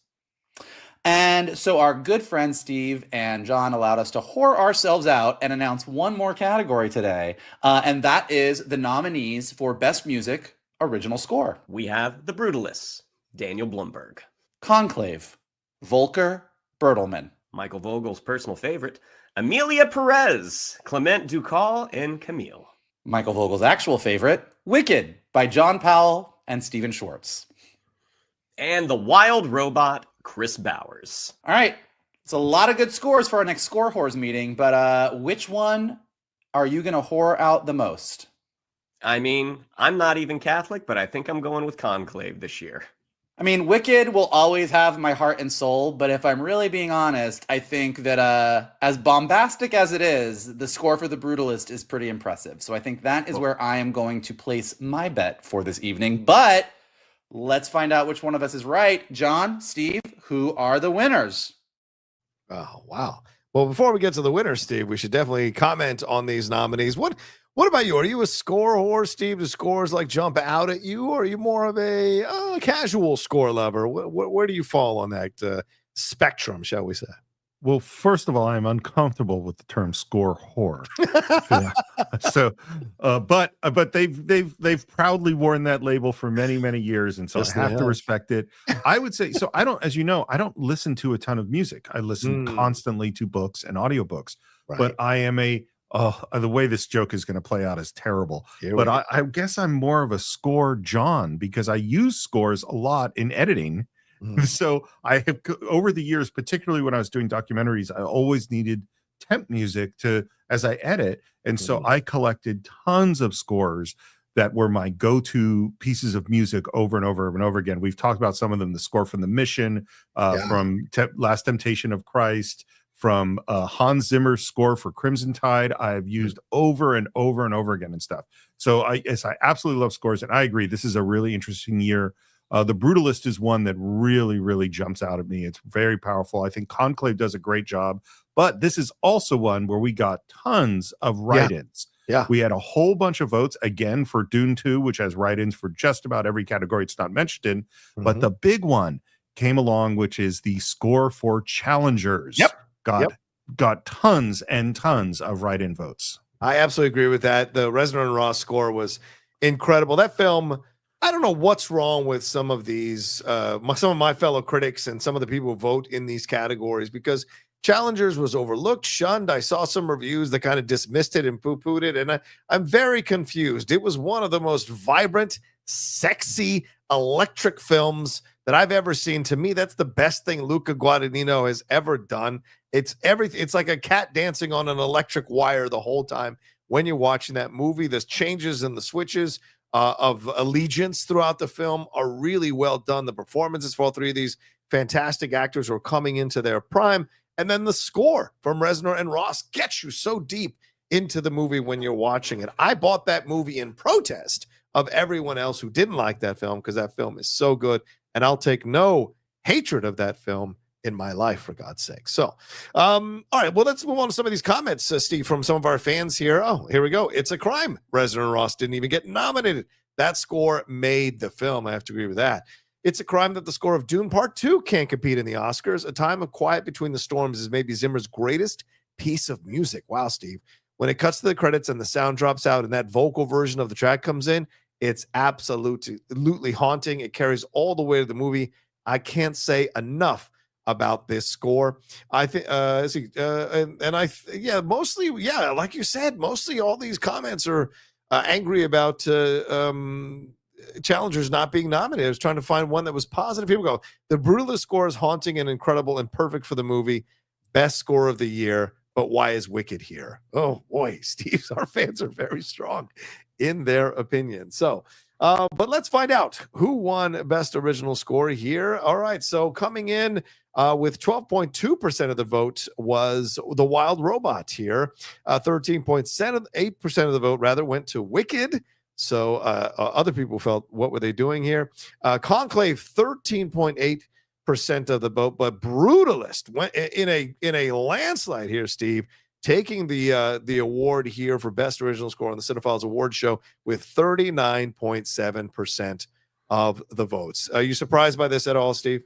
And so our good friends Steve and John allowed us to whore ourselves out and announce one more category today, and that is the nominees for Best Music Original Score. We have The Brutalists, Daniel Blumberg. Conclave, Volker Bertelmann. Michael Vogel's personal favorite, Amelia Perez, Clement Ducal, and Camille. Michael Vogel's actual favorite, Wicked, by John Powell and Stephen Schwartz. And The Wild Robot, Chris Bowers. All right, it's a lot of good scores for our next Score Whores meeting, but which one are you going to whore out the most? I mean, I'm not even Catholic, but I think I'm going with Conclave this year. I mean, Wicked will always have my heart and soul, but if I'm really being honest, I think that as bombastic as it is, the score for The Brutalist is pretty impressive. So I think that is where I am going to place my bet for this evening. But let's find out which one of us is right. John, Steve, who are the winners? Oh, wow. Well, before we get to the winners, Steve, we should definitely comment on these nominees. What about you? Are you a score whore, Steve? Do scores like jump out at you, or are you more of a casual score lover? Where do you fall on that spectrum, shall we say? Well, first of all, I'm uncomfortable with the term score whore. So, but they've proudly worn that label for many years, and so Yes, I have to respect it. I would say so. I don't, as you know, I don't listen to a ton of music. I listen constantly to books and audiobooks. Right. But I am the way this joke is going to play out is terrible. But I guess I'm more of a score John because I use scores a lot in editing. So I have, over the years, particularly when I was doing documentaries, I always needed temp music as I edit. And so I collected tons of scores that were my go-to pieces of music over and over and over again. We've talked about some of them, the score from The Mission, from Last Temptation of Christ, from Hans Zimmer's score for Crimson Tide. I've used over and over and over again and stuff. So I absolutely love scores. And I agree, this is a really interesting year. The Brutalist is one that really jumps out at me. It's very powerful. I think Conclave does a great job, but this is also one where we got tons of write-ins. Yeah. We had a whole bunch of votes again for Dune 2, which has write-ins for just about every category it's not mentioned in. But the big one came along, which is the score for Challengers. Got tons and tons of write-in votes. I absolutely agree with that. The Reznor and Ross score was incredible. That film, I don't know what's wrong with some of these, some of my fellow critics and some of the people who vote in these categories, because Challengers was overlooked, shunned. I saw some reviews that kind of dismissed it and poo-pooed it, and I'm very confused. It was one of the most vibrant, sexy, electric films that I've ever seen. To me, that's the best thing Luca Guadagnino has ever done. It's everything. It's like a cat dancing on an electric wire the whole time when you're watching that movie. The changes and the switches of allegiance throughout the film are really well done. The performances for all three of these fantastic actors who are coming into their prime. And then the score from Reznor and Ross gets you so deep into the movie when you're watching it. I bought that movie in protest of everyone else who didn't like that film, because that film is so good. And I'll take no hatred of that film in my life, for God's sake. So, all right, well, let's move on to some of these comments, Steve, from some of our fans here. Oh, here we go. It's a crime Reznor and Ross didn't even get nominated. That score made the film. I have to agree with that. It's a crime that the score of Dune Part 2 can't compete in the Oscars. A Time of Quiet Between the Storms is maybe Zimmer's greatest piece of music. Wow, Steve. When it cuts to the credits and the sound drops out and that vocal version of the track comes in, it's absolutely haunting. It carries all the way to the movie. I can't say enough about this score. I think mostly, like you said, mostly all these comments are angry about Challengers not being nominated. I was trying to find one that was positive. Here we go. The Brutalist score is haunting and incredible and perfect for the movie. Best score of the year. But why is Wicked here? Oh boy, Steve, our fans are very strong in their opinion. So But let's find out who won Best Original Score here. All right, so coming in with 12.2% of the vote was The Wild Robot here. 13.8% of the vote, rather, went to Wicked. So other people felt, what were they doing here? Conclave, 13.8% of the vote, but Brutalist went in a landslide here, Steve, taking the award here for Best Original Score on the Cinephiles Award Show with 39.7% of the votes. Are you surprised by this at all, Steve?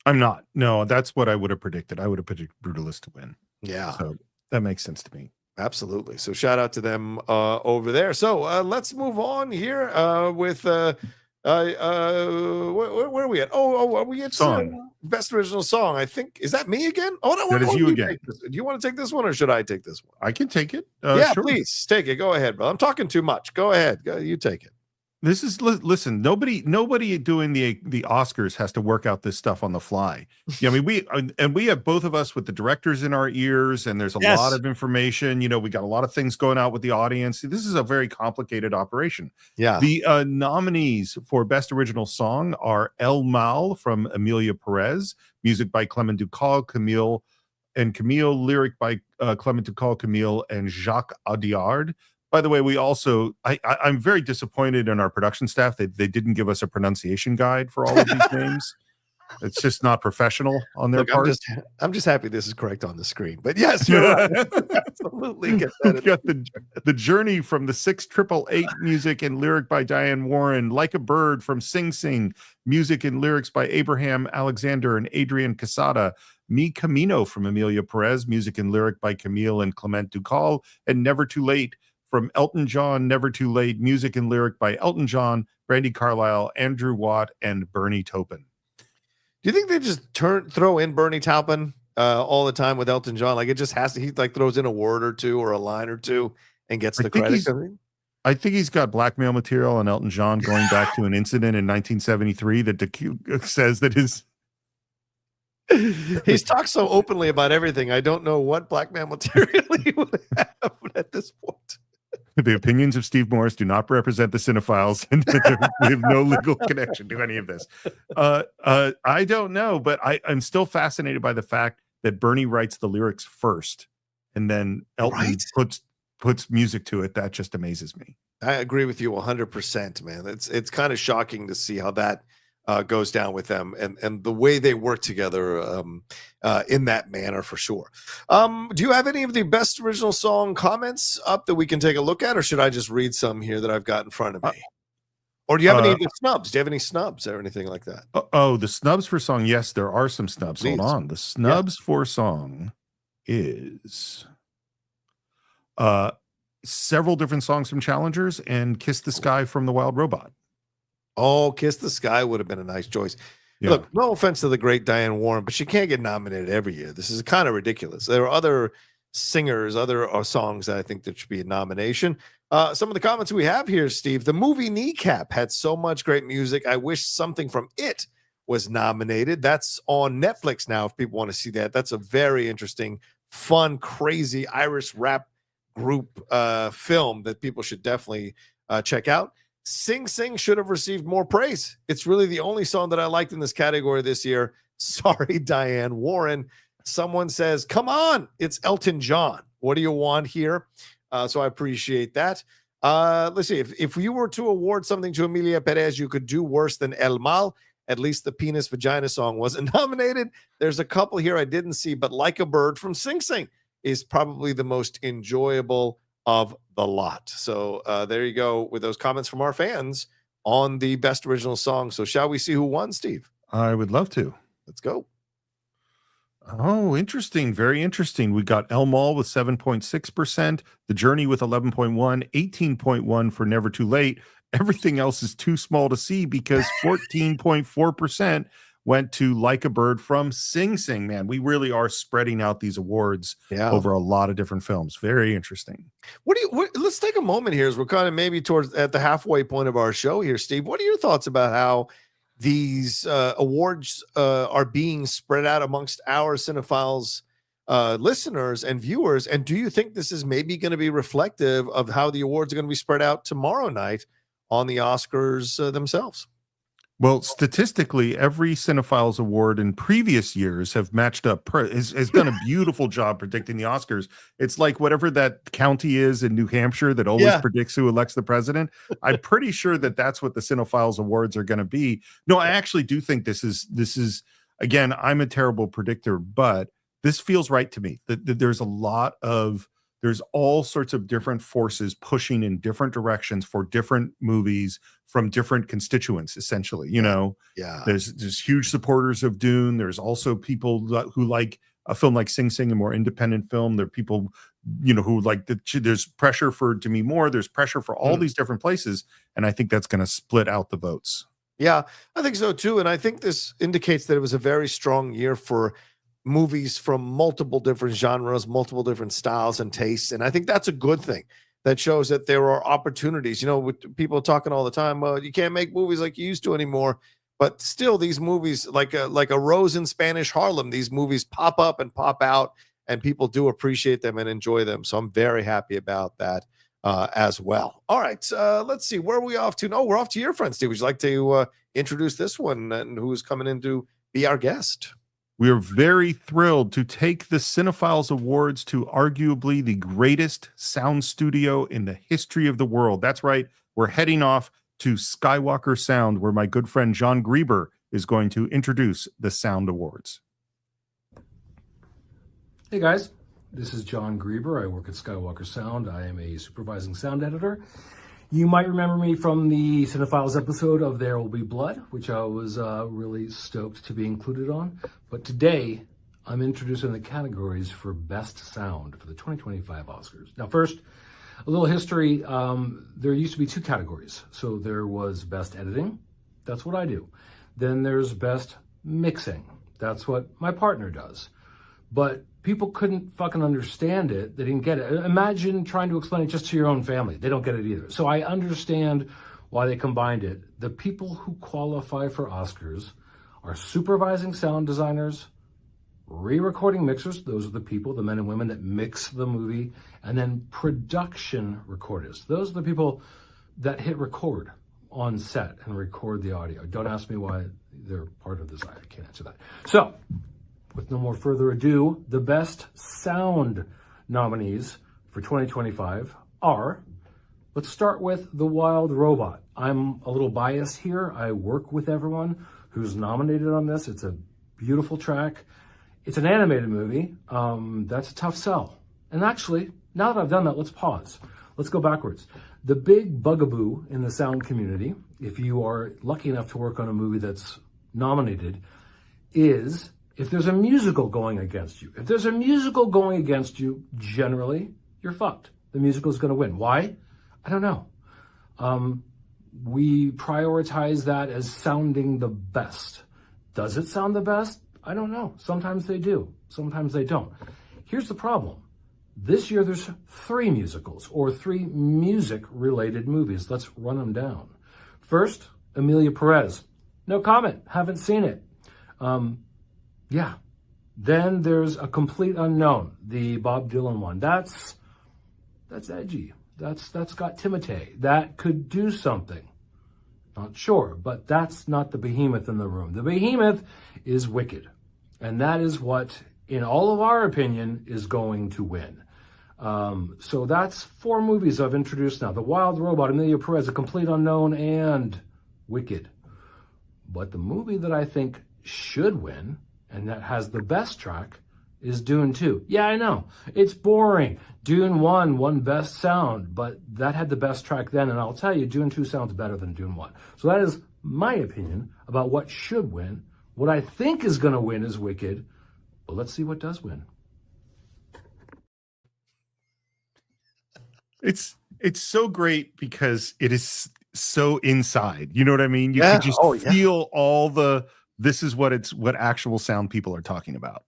I'm not. No, that's what I would have predicted. I would have predicted Brutalist to win. Yeah. So that makes sense to me. Absolutely. So shout out to them over there. So let's move on here with where are we at? Oh, are we at Song. Best Original Song? I think, is that me again? Oh, no, That is you again. Do you want to take this one, or should I take this one? I can take it. Yeah, sure. please take it. Go ahead, bro. I'm talking too much. Go ahead. You take it. This is listen. Nobody doing the Oscars has to work out this stuff on the fly. Yeah, I mean, we have both of us with the directors in our ears, and there's a lot of information. You know, we got a lot of things going out with the audience. This is a very complicated operation. Yeah. The nominees for Best Original Song are El Mal from Emilia Perez, music by Clement Ducal, Camille, lyric by Clement Ducal, Camille, and Jacques Audiard. By the way, we also, I'm very disappointed in our production staff. They didn't give us a pronunciation guide for all of these names. It's just not professional on their part. I'm just happy this is correct on the screen. But yes, you're right. Absolutely. Get that. We've got the Journey from the 6888, music and lyric by Diane Warren. Like a Bird from Sing Sing, music and lyrics by Abraham Alexander and Adrian Casada. Mi Camino from Emilia Perez, music and lyric by Camille and Clement Ducal. And Never Too Late from Elton John, Never Too Late, music and lyric by Elton John, Brandy Carlisle, Andrew Watt, and Bernie Taupin. Do you think they just throw in Bernie Taupin all the time with Elton John? Like, it just has to, he like throws in a word or two or a line or two and gets the credit. I think he's got blackmail material on Elton John going back to an incident in 1973 that says that he's talked so openly about everything. I don't know what blackmail material he would have at this point. The opinions of Steve Morris do not represent the Cinephiles, and we have no legal connection to any of this. I don't know, but I'm still fascinated by the fact that Bernie writes the lyrics first, and then Elton puts music to it. That just amazes me. I agree with you 100%, man. It's kind of shocking to see how that goes down with them and the way they work together in that manner, for sure. Do you have any of the Best Original Song comments up that we can take a look at, or should I just read some here that I've got in front of me? Or do you have any of the snubs? Do you have any snubs or anything like that? The snubs for song. Yes, there are some snubs. Please. Hold on. The snubs for song is several different songs from Challengers and Kiss the Sky from The Wild Robot. Oh, Kiss the Sky would have been a nice choice. Yeah. Look, no offense to the great Diane Warren, but she can't get nominated every year. This is kind of ridiculous. There are other singers, other songs that I think that should be a nomination. Some of the comments we have here, Steve. The movie Kneecap had so much great music. I wish something from it was nominated. That's on Netflix now if people want to see that. That's a very interesting, fun, crazy Irish rap group film that people should definitely check out. Sing Sing should have received more praise. It's really the only song that I liked in this category this year. Sorry, Diane Warren. Someone says, come on, it's Elton John. What do you want here? So I appreciate that. Let's see. If you were to award something to Emilia Perez, you could do worse than El Mal. At least the Penis Vagina song wasn't nominated. There's a couple here I didn't see, but Like a Bird from Sing Sing is probably the most enjoyable of the lot. So there you go with those comments from our fans on the Best Original Song. So shall we see who won, Steve? I would love to. Let's go. Oh, interesting. Very interesting. We got El Mal with 7.6%, The Journey with 11.1, 18.1 for Never Too Late. Everything else is too small to see because 14.4% went to Like a Bird from Sing Sing. Man, we really are spreading out these awards over a lot of different films. Very interesting. Let's take a moment here as we're kind of maybe towards at the halfway point of our show here, Steve. What are your thoughts about how these awards are being spread out amongst our Cinephiles listeners and viewers? And do you think this is maybe going to be reflective of how the awards are going to be spread out tomorrow night on the Oscars themselves. Well, statistically, every Cinephiles award in previous years have matched up, has done a beautiful job predicting the Oscars. It's like whatever that county is in New Hampshire that always predicts who elects the president. I'm pretty sure that that's what the Cinephiles awards are going to be. No, I actually do think this is again, I'm a terrible predictor, but this feels right to me. That there's all sorts of different forces pushing in different directions for different movies from different constituents, essentially. There's huge supporters of Dune. There's also people who like a film like Sing Sing, a more independent film. There are people, who like there's pressure for Demi Moore. There's pressure for all these different places. And I think that's going to split out the votes. Yeah, I think so too. And I think this indicates that it was a very strong year for movies from multiple different genres, multiple different styles and tastes. And I think that's a good thing. That shows that there are opportunities, with people talking all the time, well, you can't make movies like you used to anymore. But still, these movies, like a Rose in Spanish Harlem, these movies pop up and pop out, and people do appreciate them and enjoy them. So I'm very happy about that as well. All right, let's see. Where are we off to? No, we're off to your friend, Steve. Would you like to introduce this one and who's coming in to be our guest? We are very thrilled to take the Cinephiles Awards to arguably the greatest sound studio in the history of the world. That's right. We're heading off to Skywalker Sound, where my good friend John Grieber is going to introduce the Sound Awards. Hey guys, this is John Grieber. I work at Skywalker Sound. I am a supervising sound editor. You might remember me from the Cinephiles episode of There Will Be Blood, which I was really stoked to be included on. But today, I'm introducing the categories for Best Sound for the 2025 Oscars. Now first, a little history. There used to be two categories. So there was Best Editing. That's what I do. Then there's Best Mixing. That's what my partner does. But people couldn't fucking understand it. They didn't get it. Imagine trying to explain it just to your own family. They don't get it either. So I understand why they combined it. The people who qualify for Oscars are supervising sound designers, re-recording mixers. Those are the people, the men and women that mix the movie, and then production recordists. Those are the people that hit record on set and record the audio. Don't ask me why they're part of this. I can't answer that. So, with no more further ado, the Best Sound nominees for 2025 are, let's start with The Wild Robot. I'm a little biased here. I work with everyone who's nominated on this. It's a beautiful track. It's an animated movie. That's a tough sell. And actually, now that I've done that, let's pause. Let's go backwards. The big bugaboo in the sound community, if you are lucky enough to work on a movie that's nominated, is if there's a musical going against you. If there's a musical going against you, generally, you're fucked. The musical is going to win. Why? I don't know. We prioritize that as sounding the best. Does it sound the best? I don't know. Sometimes they do. Sometimes they don't. Here's the problem. This year, there's 3 musicals or 3 music-related movies. Let's run them down. First, Emilia Perez. No comment. Haven't seen it. Yeah. Then there's A Complete Unknown, the Bob Dylan one. That's edgy. That's got Timothée. That could do something. Not sure, but that's not the behemoth in the room. The behemoth is Wicked. And that is what, in all of our opinion, is going to win. So that's 4 movies I've introduced now. The Wild Robot, Emilia Perez, A Complete Unknown, and Wicked. But the movie that I think should win, and that has the best track, is Dune 2. Yeah, I know. It's boring. Dune 1 won Best Sound, but that had the best track then, and I'll tell you, Dune 2 sounds better than Dune 1. So that is my opinion about what should win. What I think is going to win is Wicked, but let's see what does win. It's so great because it is so inside. You know what I mean? You can just feel all the, this is what actual sound people are talking about.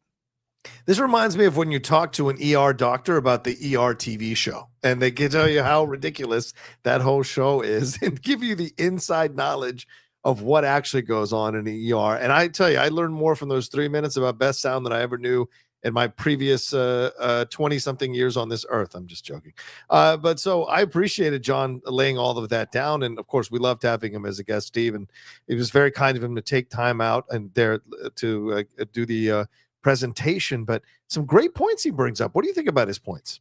This reminds me of when you talk to an ER doctor about the ER TV show, and they can tell you how ridiculous that whole show is and give you the inside knowledge of what actually goes on in the ER. And I tell you, I learned more from those 3 minutes about Best Sound than I ever knew in my previous 20-something years on this earth. I'm just joking. But so I appreciated John laying all of that down. And of course, we loved having him as a guest, Steve. And it was very kind of him to take time out and there to do the presentation. But some great points he brings up. What do you think about his points?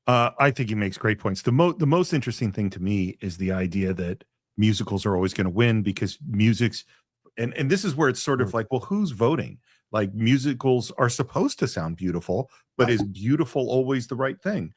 I think he makes great points. The most interesting thing to me is the idea that musicals are always going to win because music's, and this is where it's sort of like, well, who's voting? Like, musicals are supposed to sound beautiful, but is beautiful always the right thing?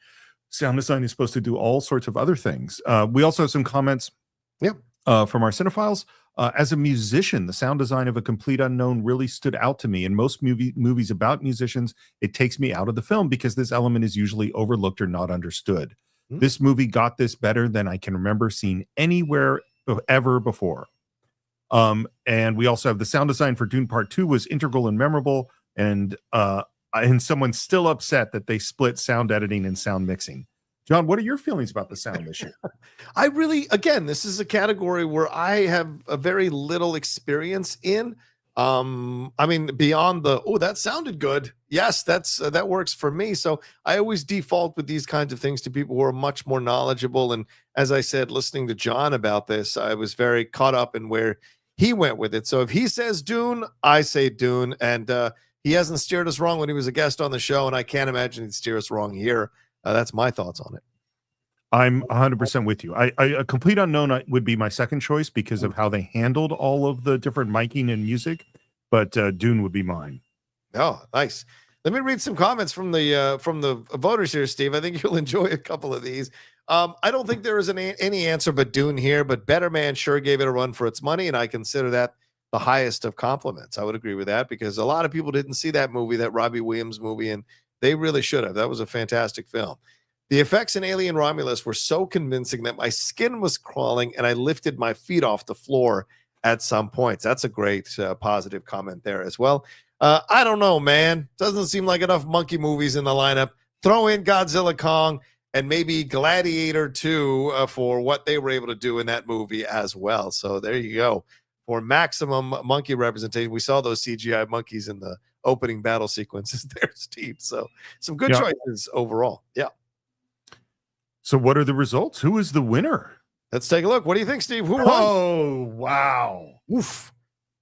Sound design is supposed to do all sorts of other things. We also have some comments from our cinephiles. As a musician, the sound design of A Complete Unknown really stood out to me. In most movies about musicians, it takes me out of the film because this element is usually overlooked or not understood. This movie got this better than I can remember seeing anywhere ever before. And we also have the sound design for Dune Part 2 was integral and memorable, and someone's still upset that they split sound editing and sound mixing. John, what are your feelings about the sound this year? I really, again, this is a category where I have a very little experience in. I mean, beyond the, oh, that sounded good. Yes, that works for me. So I always default with these kinds of things to people who are much more knowledgeable. And as I said, listening to John about this, I was very caught up in where he went with it. So if he says Dune, I say Dune. And he hasn't steered us wrong when he was a guest on the show. And I can't imagine he'd steer us wrong here. That's my thoughts on it. I'm 100% with you. A Complete Unknown would be my second choice because of how they handled all of the different miking and music, but Dune would be mine. Oh, nice. Let me read some comments from the voters here, Steve. I think you'll enjoy a couple of these. I don't think there is any answer but Dune here, but Better Man sure gave it a run for its money, and I consider that the highest of compliments. I would agree with that because a lot of people didn't see that movie, that Robbie Williams movie, and they really should have. That was a fantastic film. The effects in Alien Romulus were so convincing that my skin was crawling and I lifted my feet off the floor at some points. That's a great positive comment there as well. I don't know, man. Doesn't seem like enough monkey movies in the lineup. Throw in Godzilla Kong and maybe Gladiator 2 for what they were able to do in that movie as well. So there you go. For maximum monkey representation, we saw those CGI monkeys in the opening battle sequences there, Steve. So some good choices overall. Yeah. So what are the results? Who is the winner? Let's take a look. What do you think, Steve? Who won? Oh, wow. Oof.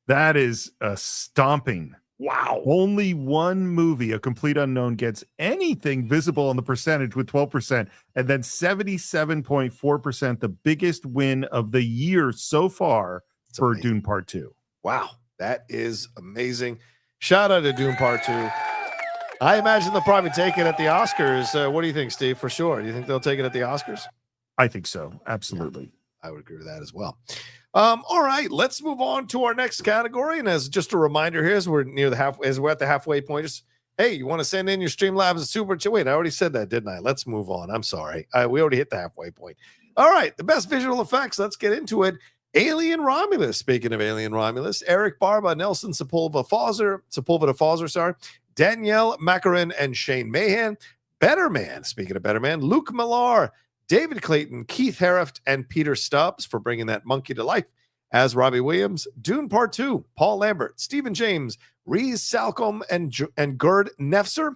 That is a stomping. Wow. Only one movie, A Complete Unknown, gets anything visible on the percentage with 12%, and then 77.4%, the biggest win of the year so far for Dune Part 2. Wow. That is amazing. Shout out to Dune Part 2. I imagine they'll probably take it at the Oscars. What do you think, Steve? For sure. Do you think they'll take it at the Oscars? I think so. Absolutely. I would agree with that as well. All right, let's move on to our next category. And as just a reminder here, as we're at the halfway point, just hey, you want to send in your Streamlabs super chat? Wait, I already said that, didn't I? Let's move on. I'm sorry. We already hit the halfway point. All right, the best visual effects. Let's get into it. Alien Romulus. Speaking of Alien Romulus, Eric Barba, Nelson Sepulveda-Falzer, sorry, Danielle Macarin and Shane Mahan. Better Man. Speaking of Better Man, Luke Millar, David Clayton, Keith Harift, and Peter Stubbs for bringing that monkey to life as Robbie Williams. Dune Part 2, Paul Lambert, Stephen James, Reese Salcombe, and Gerd Nefzer.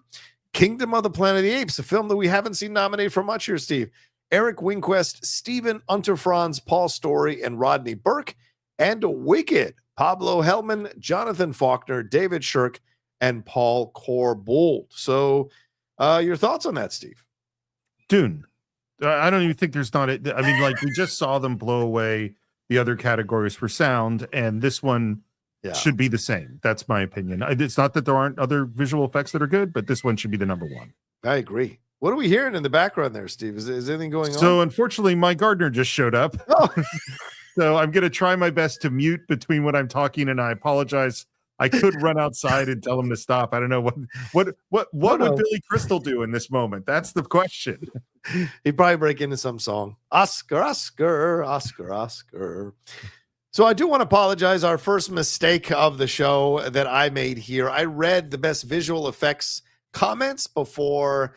Kingdom of the Planet of the Apes, a film that we haven't seen nominated for much here, Steve. Eric Winquist, Stephen Unterfranz, Paul Story, and Rodney Burke. And Wicked, Pablo Hellman, Jonathan Faulkner, David Shirk, and Paul Corbould. So your thoughts on that, Steve? Dune. I don't even think there's not I mean, like, we just saw them blow away the other categories for sound, and this one should be the same. That's my opinion. It's not that there aren't other visual effects that are good, but this one should be the number one. I agree. What are we hearing in the background there, Steve? Is anything going on? So unfortunately, my gardener just showed up. Oh. So I'm going to try my best to mute between when I'm talking, and I apologize. I could run outside and tell him to stop. I don't know what would Billy Crystal do in this moment? That's the question. He'd probably break into some song. Oscar, Oscar, Oscar, Oscar. So I do want to apologize. Our first mistake of the show that I made here. I read the best visual effects comments before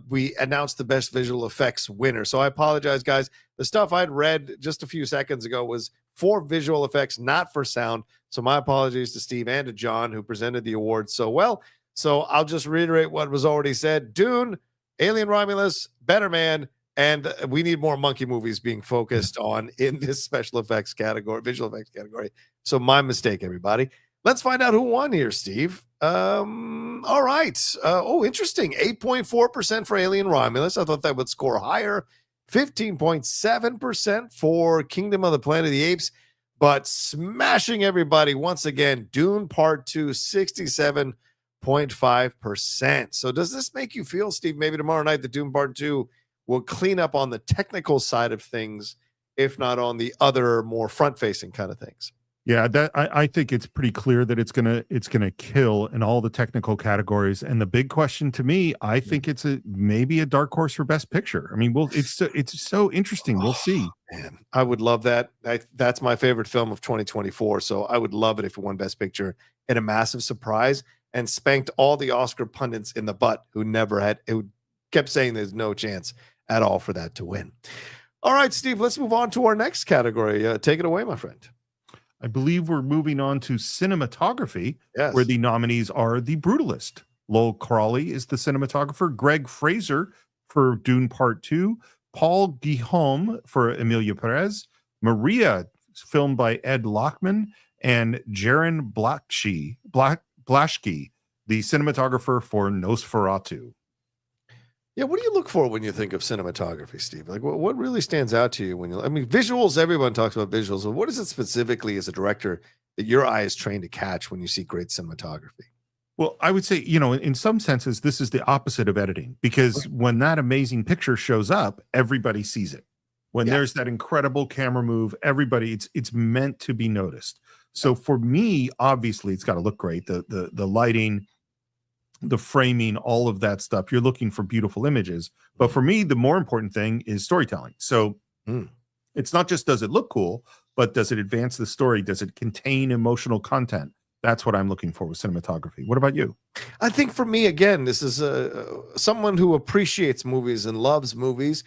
we announced the best visual effects winner. So I apologize, guys. The stuff I'd read just a few seconds ago was for visual effects, not for sound. So my apologies to Steve and to John, who presented the awards so well. So I'll just reiterate what was already said. Dune, Alien Romulus, Better Man, and we need more monkey movies being focused on in this special effects category, visual effects category. So my mistake, everybody. Let's find out who won here, Steve. All right. Interesting. 8.4% for Alien Romulus. I thought that would score higher. 15.7% for Kingdom of the Planet of the Apes. But smashing everybody once again, Dune Part 2, 67.5%. So does this make you feel, Steve, maybe tomorrow night the Dune Part 2 will clean up on the technical side of things, if not on the other more front-facing kind of things? Yeah, that I think it's pretty clear that it's gonna kill in all the technical categories. And the big question to me, I think it's maybe a dark horse for Best Picture. I mean, it's so interesting. We'll see. Man, I would love that. That's my favorite film of 2024. So I would love it if it won Best Picture in a massive surprise and spanked all the Oscar pundits in the butt who kept saying there's no chance at all for that to win. All right, Steve, let's move on to our next category. Take it away, my friend. I believe we're moving on to cinematography, Yes. where the nominees are The Brutalist. Lowell Crawley is the cinematographer. Greg Fraser for Dune Part 2. Paul Guillaume for Emilia Perez. Maria, filmed by Ed Lachman. And Jaron Blaschke, the cinematographer for Nosferatu. Yeah, what do you look for when you think of cinematography, Steve? Like, what really stands out to you when you? I mean, visuals. Everyone talks about visuals, but what is it specifically as a director that your eye is trained to catch when you see great cinematography? Well, I would say, in some senses, this is the opposite of editing, because when that amazing picture shows up, everybody sees it. When there's that incredible camera move, everybody, it's meant to be noticed. So for me, obviously, it's got to look great. The lighting, the framing, all of that stuff. You're looking for beautiful images. But for me, the more important thing is storytelling. So it's not just does it look cool, but does it advance the story? Does it contain emotional content? That's what I'm looking for with cinematography. What about you? I think for me, again, this is someone who appreciates movies and loves movies.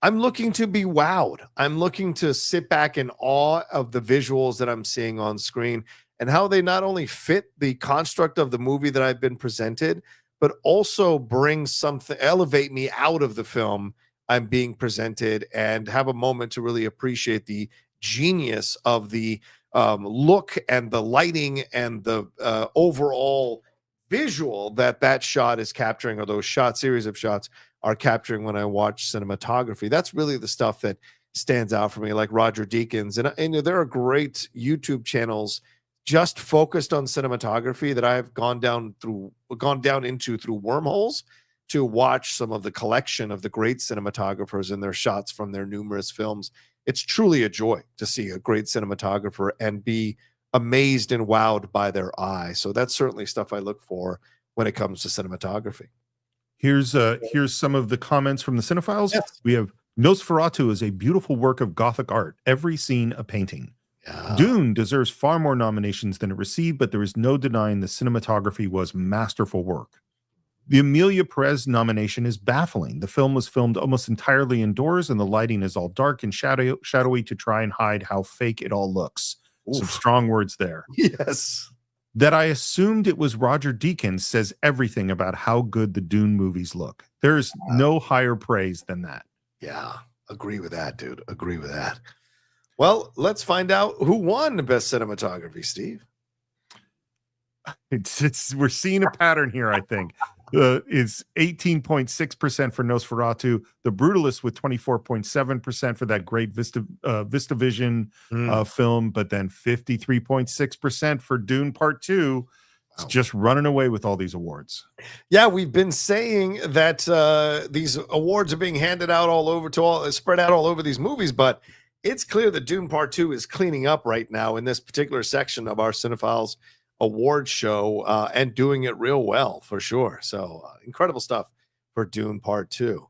I'm looking to be wowed. I'm looking to sit back in awe of the visuals that I'm seeing on screen and how they not only fit the construct of the movie that I've been presented, but also bring something, elevate me out of the film I'm being presented and have a moment to really appreciate the genius of the look and the lighting and the overall visual that shot is capturing, or those series of shots are capturing when I watch cinematography. That's really the stuff that stands out for me, like Roger Deakins. And there are great YouTube channels just focused on cinematography that I've gone down into through wormholes to watch some of the collection of the great cinematographers and their shots from their numerous films. It's truly a joy to see a great cinematographer and be amazed and wowed by their eye. So that's certainly stuff I look for when it comes to cinematography. Here's some of the comments from the Cinephiles. Yes. We have Nosferatu is a beautiful work of Gothic art. Every scene a painting. Yeah. Dune deserves far more nominations than it received, but there is no denying the cinematography was masterful work. The Emilia Perez nomination is baffling. The film was filmed almost entirely indoors, and the lighting is all dark and shadowy to try and hide how fake it all looks. Oof. Some strong words there. Yes. That I assumed it was Roger Deakins says everything about how good the Dune movies look. There is no higher praise than that. Yeah. Agree with that, dude. Agree with that. Well, let's find out who won Best Cinematography, Steve. We're seeing a pattern here, I think. It's 18.6% for Nosferatu, The Brutalist with 24.7% for that great VistaVision film, but then 53.6% for Dune Part 2. It's just running away with all these awards. Yeah, we've been saying that these awards are being handed out spread out all over these movies, but it's clear that Dune Part 2 is cleaning up right now in this particular section of our Cinephiles award show and doing it real well for sure. So incredible stuff for Dune Part 2.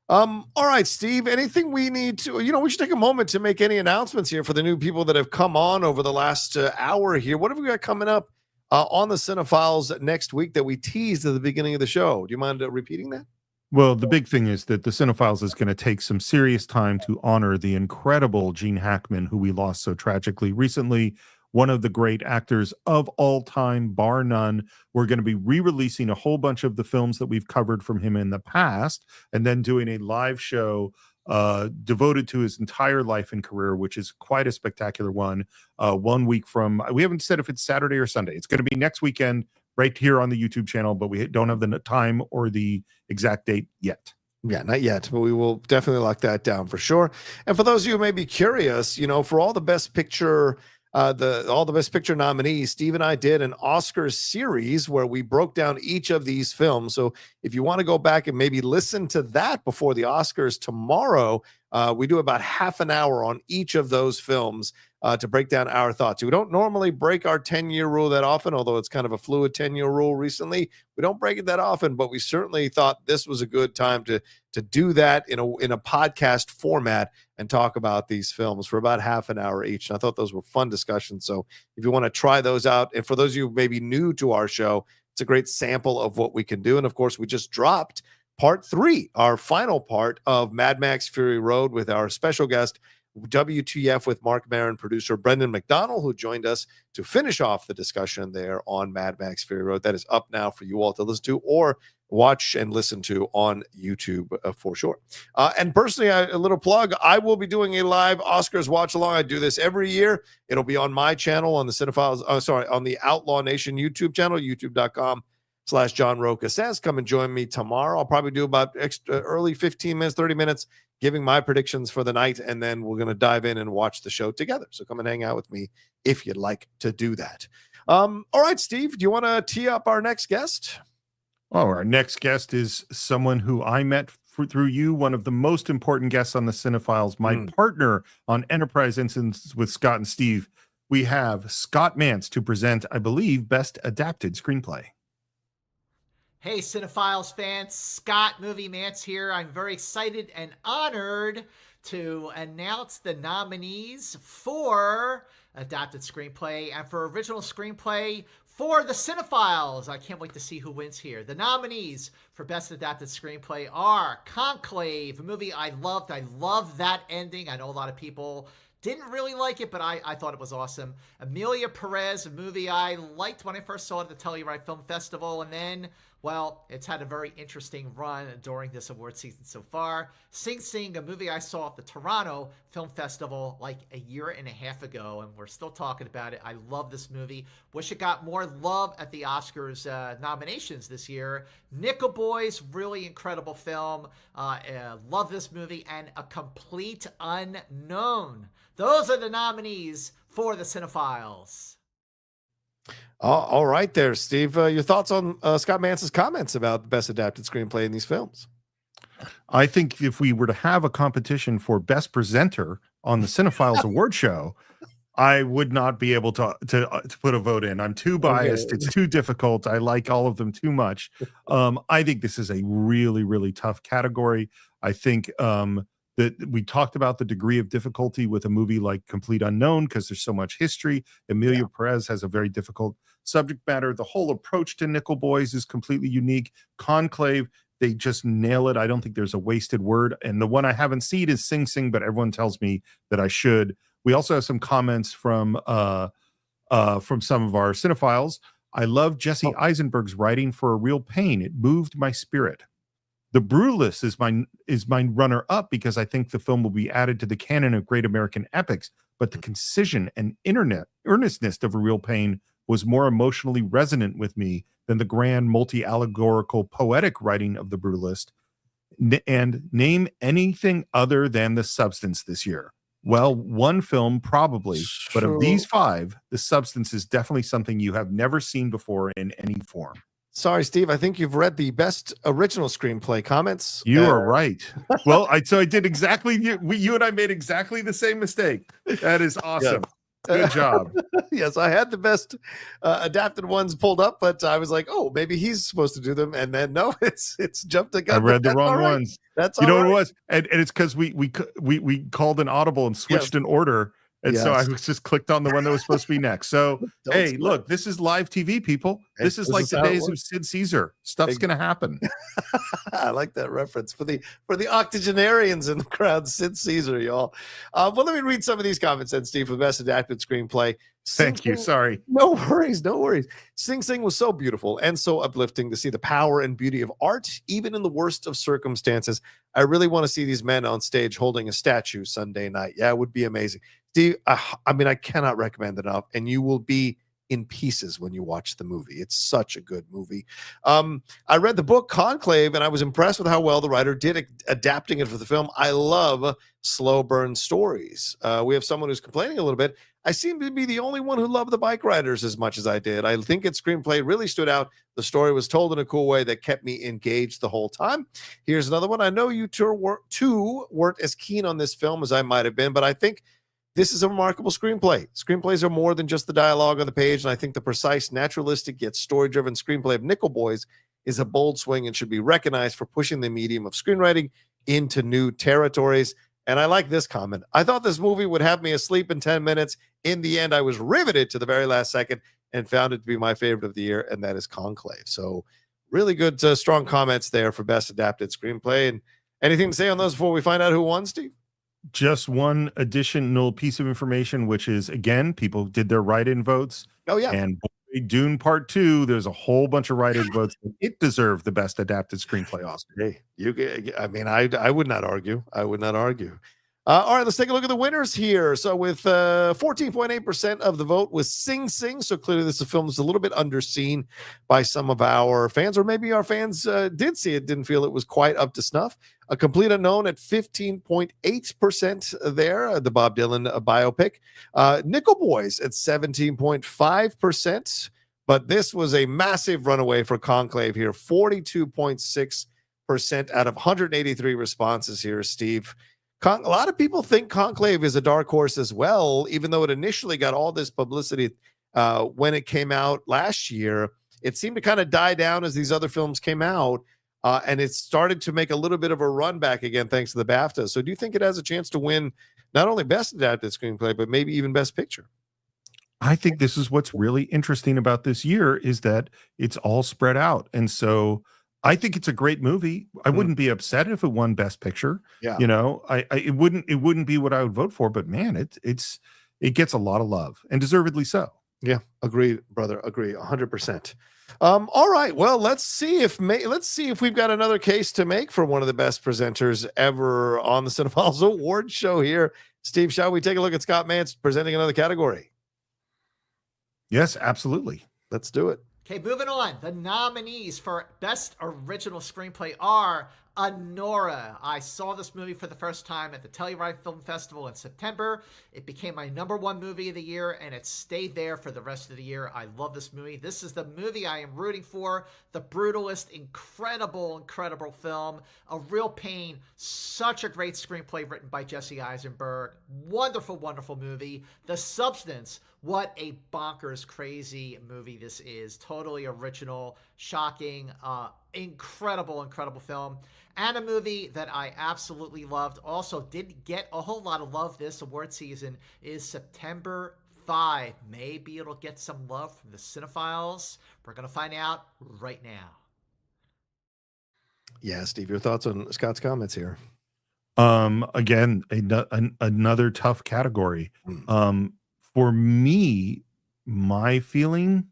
All right, Steve, anything we need to, we should take a moment to make any announcements here for the new people that have come on over the last hour here. What have we got coming up on the Cinephiles next week that we teased at the beginning of the show? Do you mind repeating that? Well, the big thing is that the Cinephiles is going to take some serious time to honor the incredible Gene Hackman, who we lost so tragically recently. one of the great actors of all time, bar none. We're going to be re-releasing a whole bunch of the films that we've covered from him in the past, and then doing a live show devoted to his entire life and career, which is quite a spectacular one. 1 week from, we haven't said if it's Saturday or Sunday. It's going to be next weekend right here on the YouTube channel, but we don't have the time or the exact date yet. Yeah, not yet, but we will definitely lock that down for sure. And for those of you who may be curious, you know, for all the best picture, all the best picture nominees, Steve and I did an Oscars series where we broke down each of these films. So if you want to go back and maybe listen to that before the Oscars tomorrow, we do about half an hour on each of those films to break down our thoughts. We don't normally break our 10-year rule that often, although it's kind of a fluid 10-year rule recently. We don't break it that often, but we certainly thought this was a good time to do that in a podcast format and talk about these films for about half an hour each. And I thought those were fun discussions. So if you want to try those out, and for those of you maybe new to our show, it's a great sample of what we can do. And of course, we just dropped part 3, our final part of Mad Max Fury Road, with our special guest, WTF with Mark Maron, producer Brendan McDonnell, who joined us to finish off the discussion there on Mad Max Fury Road. That is up now for you all to listen to or watch and listen to on YouTube for sure. And personally, a little plug, I will be doing a live Oscars watch along. I do this every year. It'll be on my channel, on the Cinephiles, on the Outlaw Nation YouTube channel, youtube.com/John Rocha Says. Come and join me tomorrow. I'll probably do about early 15 minutes, 30 minutes, giving my predictions for the night, and then we're going to dive in and watch the show together. So come and hang out with me if you'd like to do that. All right, Steve, do you want to tee up our next guest? Oh, our next guest is someone who I met through you, one of the most important guests on the Cinephiles, my partner on Enterprise Incidents with Scott and Steve. We have Scott Mantz to present, I believe, Best Adapted Screenplay. Hey, Cinephiles fans, Scott Movie Mantz here. I'm very excited and honored to announce the nominees for Adapted Screenplay and for Original Screenplay for the Cinephiles. I can't wait to see who wins here. The nominees for Best Adapted Screenplay are Conclave, a movie I loved. I loved that ending. I know a lot of people didn't really like it, but I thought it was awesome. Amelia Perez, a movie I liked when I first saw it at the Telluride Film Festival, and then, well, it's had a very interesting run during this award season so far. Sing Sing, a movie I saw at the Toronto Film Festival like a year and a half ago, and we're still talking about it. I love this movie. Wish it got more love at the Oscars nominations this year. Nickel Boys, really incredible film. Love this movie. And A Complete Unknown. Those are the nominees for the Cinephiles. All right there, Steve. Your thoughts on Scott Mantz's comments about the Best Adapted Screenplay in these films? I think if we were to have a competition for Best Presenter on the Cinephiles Award Show, I would not be able to put a vote in. I'm too biased. Okay. It's too difficult. I like all of them too much. I think this is a really, really tough category. I think that we talked about the degree of difficulty with a movie like Complete Unknown because there's so much history. Amelia Perez has a very difficult subject matter. The whole approach to Nickel Boys is completely unique. Conclave, they just nail it. I don't think there's a wasted word. And the one I haven't seen is Sing Sing, but everyone tells me that I should. We also have some comments from some of our cinephiles. I love Jesse Eisenberg's writing for A Real Pain. It moved my spirit. The Brutalist is my runner-up because I think the film will be added to the canon of great American epics, but the concision and earnestness of A Real Pain was more emotionally resonant with me than the grand multi-allegorical poetic writing of The Brutalist. And name anything other than The Substance this year. Well, one film probably, but of these 5, The Substance is definitely something you have never seen before in any form. Sorry, Steve. I think you've read the Best Original Screenplay comments. You are right. Well, I did exactly. You and I made exactly the same mistake. That is awesome. Yes. Good job. Yes, I had the best adapted ones pulled up, but I was like, oh, maybe he's supposed to do them, and then no, it's jumped the gun. I read the wrong ones. That's you know what it was, and it's because we called an audible and switched an order. And so I Yes. was just clicked on the one that was supposed to be next. So, Don't hey, slip. look, this is live TV, people. Hey, This is this like is the how it days of works. Sid Caesar. Stuff's going to happen. I like that reference for the octogenarians in the crowd. Sid Caesar, y'all. Well, let me read some of these comments then, Steve, for the best adapted screenplay. Thank you. Sorry. No worries, no worries. Sing Sing was so beautiful and so uplifting to see the power and beauty of art, even in the worst of circumstances. I really want to see these men on stage holding a statue Sunday night. Yeah, it would be amazing. Steve, I mean, I cannot recommend it enough, and you will be in pieces when you watch the movie. It's such a good movie. I read the book Conclave, and I was impressed with how well the writer did adapting it for the film. I love slow burn stories. We have someone who's complaining a little bit. I seem to be the only one who loved the bike riders as much as I did. I think its screenplay really stood out. The story was told in a cool way that kept me engaged the whole time. Here's another one. I know you two weren't as keen on this film as I might have been, but I think this is a remarkable screenplay. Screenplays are more than just the dialogue on the page, and I think the precise, naturalistic, yet story-driven screenplay of Nickel Boys is a bold swing and should be recognized for pushing the medium of screenwriting into new territories. And I like this comment. I thought this movie would have me asleep in 10 minutes. In the end, I was riveted to the very last second and found it to be my favorite of the year, and that is Conclave. So really good, strong comments there for Best Adapted Screenplay. And anything to say on those before we find out who won, Steve? Just one additional piece of information, which is, again, people did their write-in votes. Oh, yeah. And boy, Dune Part 2, there's a whole bunch of write-in votes. It deserved the Best Adapted Screenplay Oscar. Hey, I mean, I would not argue. I would not argue. All right, let's take a look at the winners here. So with 14.8% of the vote was Sing Sing. So clearly this film is a little bit underseen by some of our fans, or maybe our fans did see it, didn't feel it was quite up to snuff. A Complete Unknown at 15.8% there, the Bob Dylan biopic. Nickel Boys at 17.5%. But this was a massive runaway for Conclave here, 42.6% out of 183 responses here, Steve. A lot of people think Conclave is a dark horse as well, even though it initially got all this publicity when it came out last year. It seemed to kind of die down as these other films came out, and it started to make a little bit of a run back again thanks to the BAFTA. So do you think it has a chance to win not only Best Adapted Screenplay, but maybe even Best Picture? I think this is what's really interesting about this year is that it's all spread out. And so I think it's a great movie. I wouldn't be upset if it won Best Picture. Yeah. You know, it wouldn't be what I would vote for, but man, it gets a lot of love, and deservedly so. Yeah, agree, brother. Agree 100%. All right. Well, let's see if we've got another case to make for one of the best presenters ever on the Cinephiles Award Show here. Steve, shall we take a look at Scott Mance presenting another category? Yes, absolutely. Let's do it. Okay, moving on. The nominees for Best Original Screenplay are Anora. I saw this movie for the first time at the Telluride Film Festival in September. It became my #1 movie of the year, and it stayed there for the rest of the year. I love this movie. This is the movie I am rooting for. The Brutalist, incredible, incredible film. A real pain. Such a great screenplay written by Jesse Eisenberg. Wonderful, wonderful movie. The Substance. What a bonkers, crazy movie this is. Totally original, shocking, incredible, incredible film. And a movie that I absolutely loved. Also didn't get a whole lot of love this award season is September 5. Maybe it'll get some love from the Cinephiles. We're going to find out right now. Yeah, Steve, your thoughts on Scott's comments here? Again, another tough category. For me, my feeling,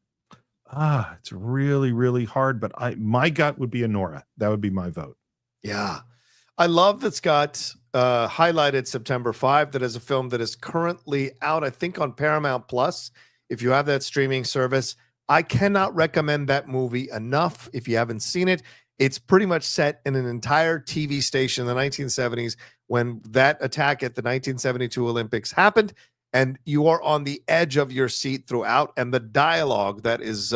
it's really, really hard, but my gut would be Anora. That would be my vote. Yeah. I love that Scott highlighted September 5. That is a film that is currently out, I think, on Paramount Plus. If you have that streaming service, I cannot recommend that movie enough. If you haven't seen it, it's pretty much set in an entire TV station in the 1970s when that attack at the 1972 Olympics happened. And you are on the edge of your seat throughout. And the dialogue that is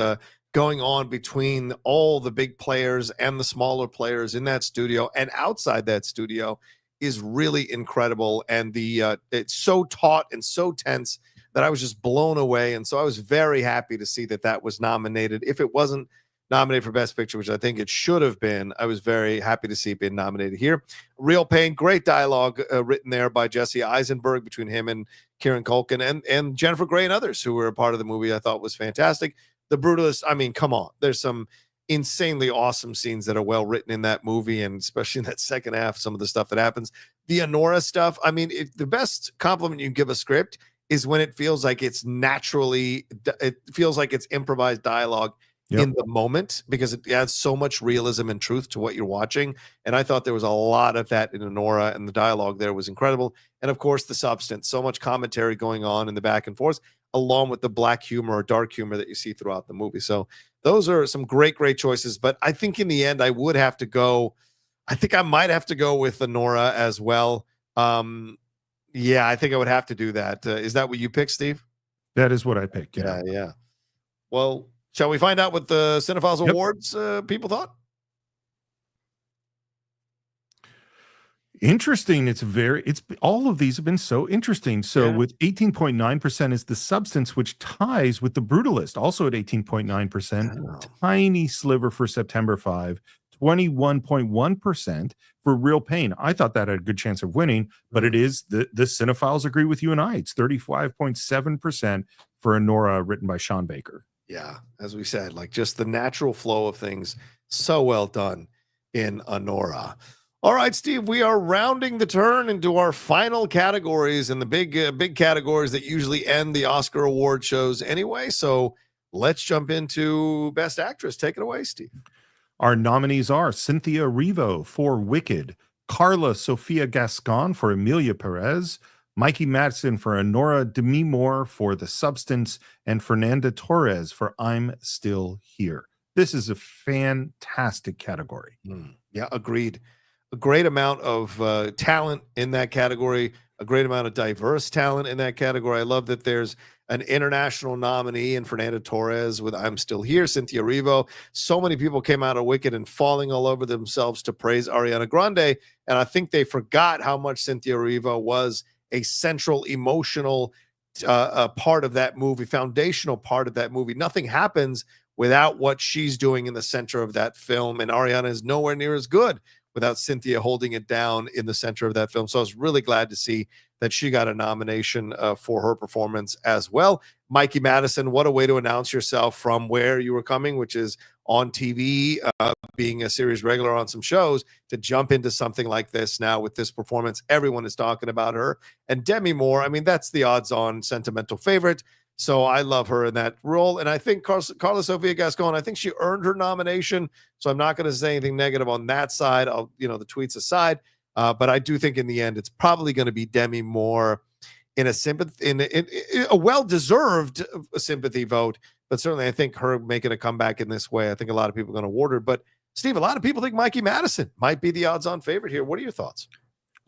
going on between all the big players and the smaller players in that studio and outside that studio is really incredible. And it's so taut and so tense that I was just blown away. And so I was very happy to see that was nominated. If it wasn't nominated for Best Picture, which I think it should have been. I was very happy to see it being nominated here. Real Pain, great dialogue written there by Jesse Eisenberg between him and Kieran Culkin and Jennifer Grey and others who were a part of the movie. I thought was fantastic. The Brutalist, I mean, come on. There's some insanely awesome scenes that are well written in that movie, and especially in that second half, some of the stuff that happens. The Honora stuff, I mean, the best compliment you can give a script is when it feels like it's it feels like it's improvised dialogue in the moment, because it adds so much realism and truth to what you're watching. And I thought there was a lot of that in Honora, and the dialogue there was incredible. And of course, the substance, so much commentary going on in the back and forth, along with the black humor or dark humor that you see throughout the movie. So those are some great choices. But I think in the end, I would have to go. I think I might have to go with Honora as well. Yeah, I think I would have to do that. Is that what you picked, Steve? That is what I picked. Yeah. Well, shall we find out what the Cinephiles Awards people thought? Interesting. It's all of these have been so interesting. So with 18.9% is The Substance, which ties with The Brutalist, also at 18.9%. Tiny sliver for September 5, 21.1% for Real Pain. I thought that had a good chance of winning, but it is the Cinephiles agree with you and I. It's 35.7% for Honora, written by Sean Baker. Yeah, as we said, like just the natural flow of things, so well done in Honora. All right, Steve, we are rounding the turn into our final categories and the big categories that usually end the Oscar award shows anyway. So let's jump into Best Actress. Take it away, Steve. Our nominees are Cynthia Erivo for Wicked, Carla Sofia Gascon for Emilia Perez, Mikey Madsen for Honora, Demi Moore for The Substance, and Fernanda Torres for I'm Still Here. This is a fantastic category. Yeah, agreed. A great amount of talent in that category, a great amount of diverse talent in that category. I love that there's an international nominee in Fernanda Torres with I'm Still Here, Cynthia Erivo. So many people came out of Wicked and falling all over themselves to praise Ariana Grande, and I think they forgot how much Cynthia Erivo was a central emotional part of that movie, foundational part of that movie. Nothing happens without what she's doing in the center of that film, and Ariana is nowhere near as good without Cynthia holding it down in the center of that film. So I was really glad to see that she got a nomination for her performance as well. Mikey Madsen, what a way to announce yourself from where you were coming, which is on TV, being a series regular on some shows, to jump into something like this now with this performance. Everyone is talking about her. And Demi Moore, I mean, that's the odds-on sentimental favorite. So I love her in that role. And I think Carla Sofia Gascon, I think she earned her nomination. So I'm not going to say anything negative on that side. I'll, the tweets aside. But I do think in the end, it's probably going to be Demi Moore in a well-deserved sympathy vote. But certainly I think her making a comeback in this way, I think a lot of people are going to award her. But Steve, a lot of people think Mikey Madsen might be the odds-on favorite here. What are your thoughts?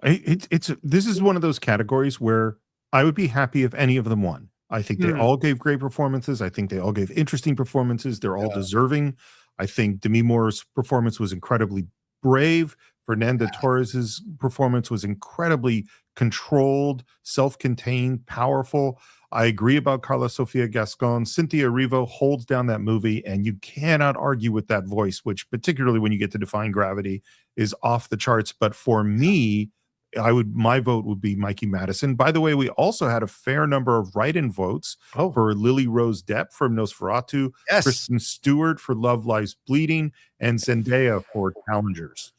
This is one of those categories where I would be happy if any of them won. I think they all gave great performances. I think they all gave interesting performances. They're all deserving. I think Demi Moore's performance was incredibly brave. Fernanda Torres's performance was incredibly controlled, self-contained, powerful. I agree about Carla Sofia Gascon. Cynthia Erivo holds down that movie, and you cannot argue with that voice, which particularly when you get to Defying Gravity is off the charts. But for me, my vote would be Mikey Madsen. By the way, we also had a fair number of write-in votes for Lily Rose Depp from Nosferatu, Kristen Stewart for Love Lies Bleeding, and Zendaya for Challengers.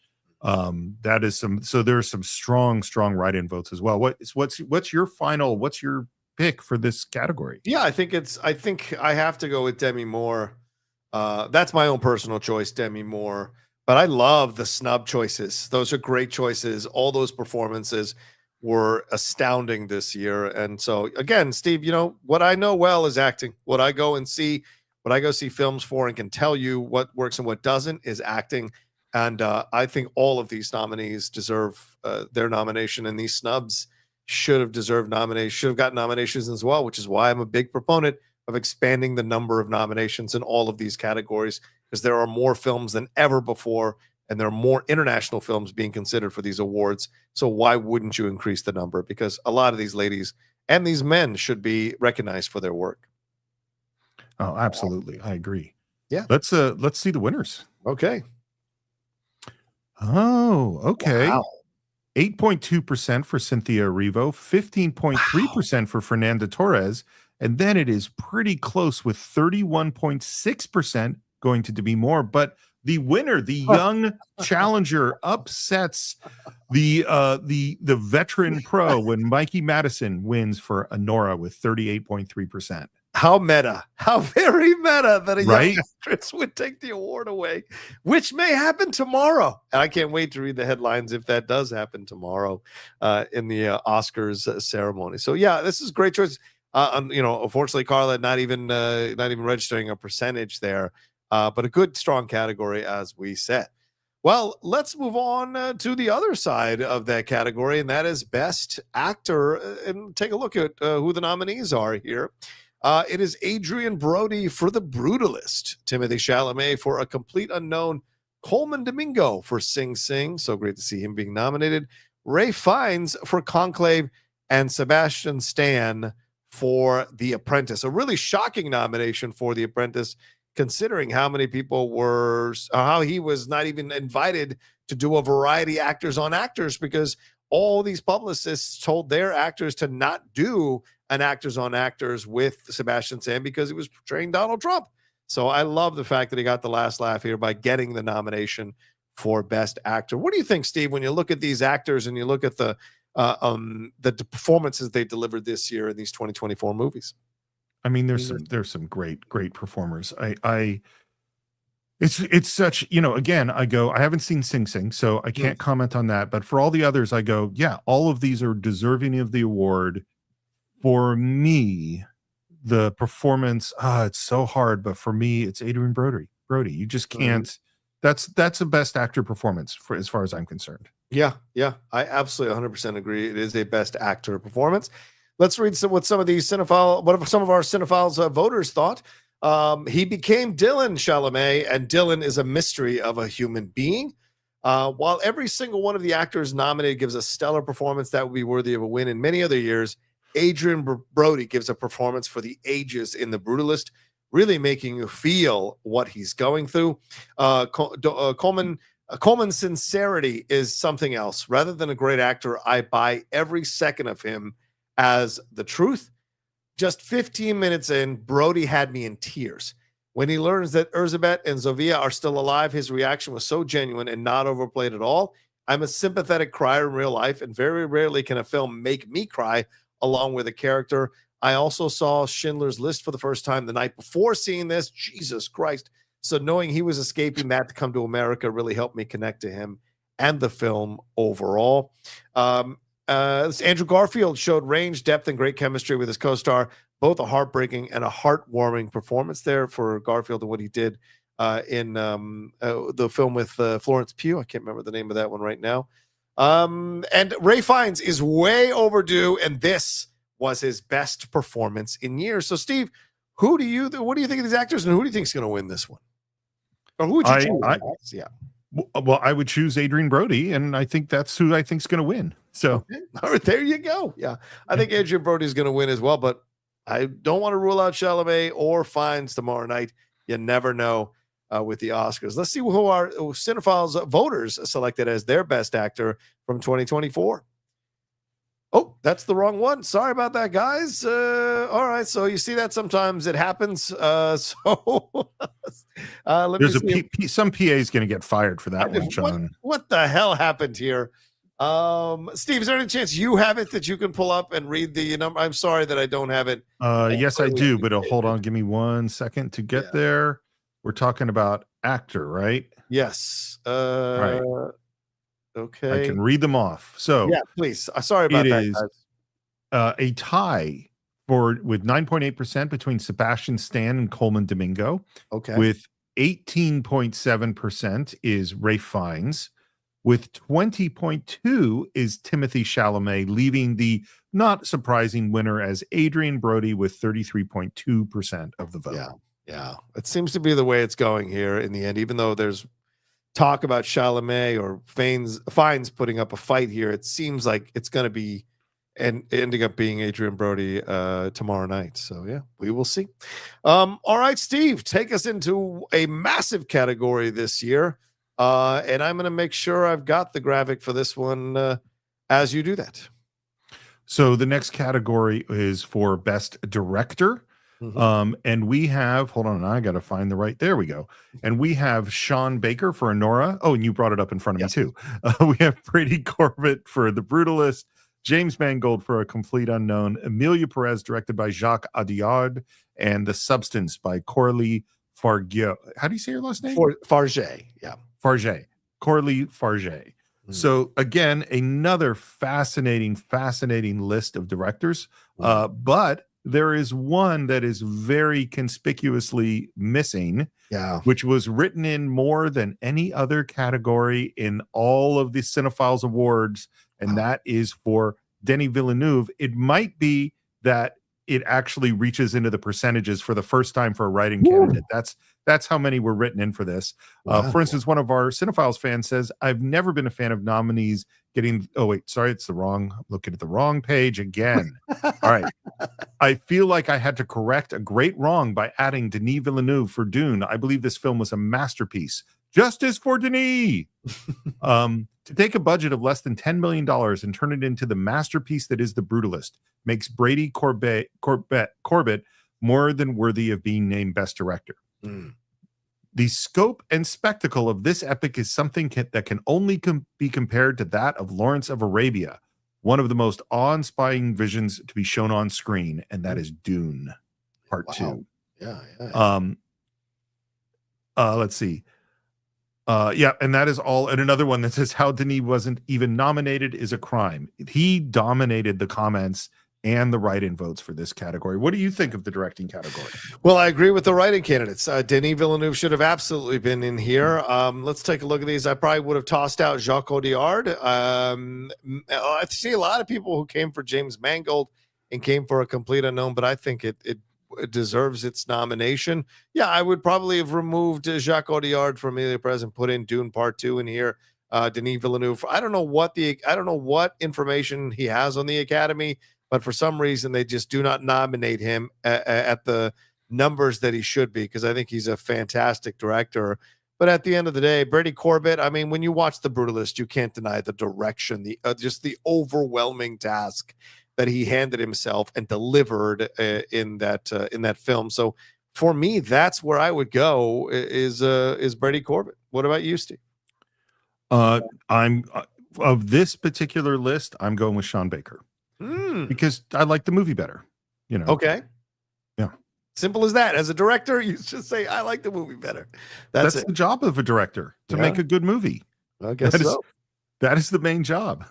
There's some strong write-in votes as well. What's your pick for this category? Yeah, I think I have to go with Demi Moore. That's my own personal choice, Demi Moore. But I love the snub choices. Those are great choices. All those performances were astounding this year. And so again, Steve, what I know well is acting. What I go see films for and can tell you what works and what doesn't is acting. And I think all of these nominees deserve their nomination, and these snubs should have gotten nominations as well, which is why I'm a big proponent of expanding the number of nominations in all of these categories, because there are more films than ever before, and there are more international films being considered for these awards. So why wouldn't you increase the number? Because a lot of these ladies and these men should be recognized for their work. Oh, absolutely. I agree. Yeah. Let's see the winners. Okay. Oh, okay. Wow. 8.2% for Cynthia Erivo, 15.3% for Fernanda Torres, and then it is pretty close with 31.6% going to Demi Moore. But the winner, the young challenger, upsets the veteran pro when Mikey Madison wins for Honora with 38.3%. How meta, how very meta that a Right? young actress would take the award away, which may happen tomorrow. And I can't wait to read the headlines if that does happen tomorrow in the Oscars ceremony. So yeah, this is a great choice. Unfortunately, Carla not even registering a percentage there, but a good strong category as we said. Well, let's move on to the other side of that category, and that is Best Actor. And take a look at who the nominees are here. It is Adrian Brody for The Brutalist, Timothée Chalamet for A Complete Unknown, Coleman Domingo for Sing Sing, so great to see him being nominated, Ray Fiennes for Conclave, and Sebastian Stan for The Apprentice. A really shocking nomination for The Apprentice, considering how many people were, how he was not even invited to do a variety actors on actors, because all these publicists told their actors to not do an actors on actors with Sebastian Stan because he was portraying Donald Trump. So I love the fact that he got the last laugh here by getting the nomination for Best Actor. What do you think, Steve, when you look at these actors and you look at the performances they delivered this year in these 2024 movies? I mean, there's some great performers. It's such, again, I haven't seen Sing Sing, so I can't comment on that. But for all the others, I go, yeah, all of these are deserving of the award. For me, the performance, it's so hard, but for me, it's Adrian Brody. You just can't. That's a Best Actor performance for as far as I'm concerned. Yeah, I absolutely 100% agree. It is a Best Actor performance. Let's read what some of our cinephiles voters thought. He became Dylan Chalamet, and Dylan is a mystery of a human being. While every single one of the actors nominated gives a stellar performance that would be worthy of a win in many other years, Adrian Brody gives a performance for the ages in The Brutalist, really making you feel what he's going through. Coleman's sincerity is something else. Rather than a great actor, I buy every second of him as the truth. Just 15 minutes in, Brody had me in tears. When he learns that Erzsébet and Zofia are still alive, his reaction was so genuine and not overplayed at all. I'm a sympathetic crier in real life, and very rarely can a film make me cry along with a character. I also saw Schindler's List for the first time the night before seeing this. Jesus Christ. So knowing he was escaping that to come to America really helped me connect to him and the film overall. Andrew Garfield showed range, depth, and great chemistry with his co-star. Both a heartbreaking and a heartwarming performance there for Garfield and what he did in the film with Florence Pugh. I can't remember the name of that one right now. And Ray Fiennes is way overdue, and this was his best performance in years. So, Steve, what do you think of these actors, and who do you think is going to win this one? Or who would you choose? Well, I would choose Adrian Brody, and I think that's who I think is going to win. So, okay. All right, there you go. Yeah, I think Adrian Brody is going to win as well, but I don't want to rule out Chalamet or Fiennes tomorrow night. You never know. With the Oscars. Let's see who our cinephiles voters selected as their Best Actor from 2024. Oh, that's the wrong one. Sorry about that, guys. All right, so you see that sometimes it happens. Some PA is going to get fired for that one, John. What the hell happened here? Steve, is there any chance you have it that you can pull up and read the number? I'm sorry that I don't have it. Yes, I do, but hold on. Give me 1 second to get there. We're talking about actor, right? Yes. Right. Okay. I can read them off. So yeah, please. Sorry about that. It is a tie with 9.8% between Sebastian Stan and Coleman Domingo. Okay. With 18.7% is Ray Fiennes. With 20.2 is Timothée Chalamet, leaving the not surprising winner as Adrian Brody with 33.2% of the vote. Yeah, it seems to be the way it's going here in the end, even though there's talk about Chalamet or Fiennes putting up a fight here. It seems like it's going to be and ending up being Adrian Brody tomorrow night. So yeah, we will see. All right, Steve, take us into a massive category this year. And I'm going to make sure I've got the graphic for this one as you do that. So the next category is for Best Director. And we have, hold on, I got to find the right, there we go. And we have Sean Baker for Anora. Oh, and you brought it up in front of me too. We have Brady Corbett for The Brutalist, James Mangold for A Complete Unknown, Emilia Perez, directed by Jacques Audiard, and The Substance by Coralie Fargeau. How do you say your last name? Fargeau, yeah. Fargeau. Coralie Fargeau. So again, another fascinating list of directors. But there is one that is very conspicuously missing, which was written in more than any other category in all of the Cinephiles Awards, and that is for Denis Villeneuve. It might be that it actually reaches into the percentages for the first time for a writing candidate. That's how many were written in for this. For instance, one of our Cinephiles fans says, I've never been a fan of nominees getting, oh wait, sorry, I'm looking at the wrong page again. All right. I feel like I had to correct a great wrong by adding Denis Villeneuve for Dune. I believe this film was a masterpiece. Justice for Denis. To take a budget of less than $10 million and turn it into the masterpiece that is The Brutalist makes Brady Corbett more than worthy of being named Best Director. The scope and spectacle of this epic is something that can only be compared to that of Lawrence of Arabia, one of the most awe-inspiring visions to be shown on screen, and that is Dune Part 2. Let's see. And that is all. And another one that says how Denis wasn't even nominated is a crime. He dominated the comments and the write-in votes for this category. What do you think of the directing category? Well, I agree with the writing candidates. Denis Villeneuve should have absolutely been in here. Let's take a look at these. I probably would have tossed out Jacques Audiard. I see a lot of people who came for James Mangold and came for A Complete Unknown, but I think it deserves its nomination. Yeah, I would probably have removed Jacques Audiard from Emilia Perez and put in Dune Part 2 in here. Denis Villeneuve. I don't know what information he has on the Academy, but for some reason they just do not nominate him at the numbers that he should be, because I think he's a fantastic director. But at the end of the day, Brady Corbett, I mean, when you watch The Brutalist, you can't deny the direction, just the overwhelming task that he handed himself and delivered in that film. So for me, that's where I would go is Brady Corbett. What about you, Steve? I'm of this particular list, I'm going with Sean Baker. Because I like the movie better, Okay. Yeah. Simple as that. As a director, you just say, I like the movie better. That's the job of a director, to make a good movie. I guess so. That is the main job.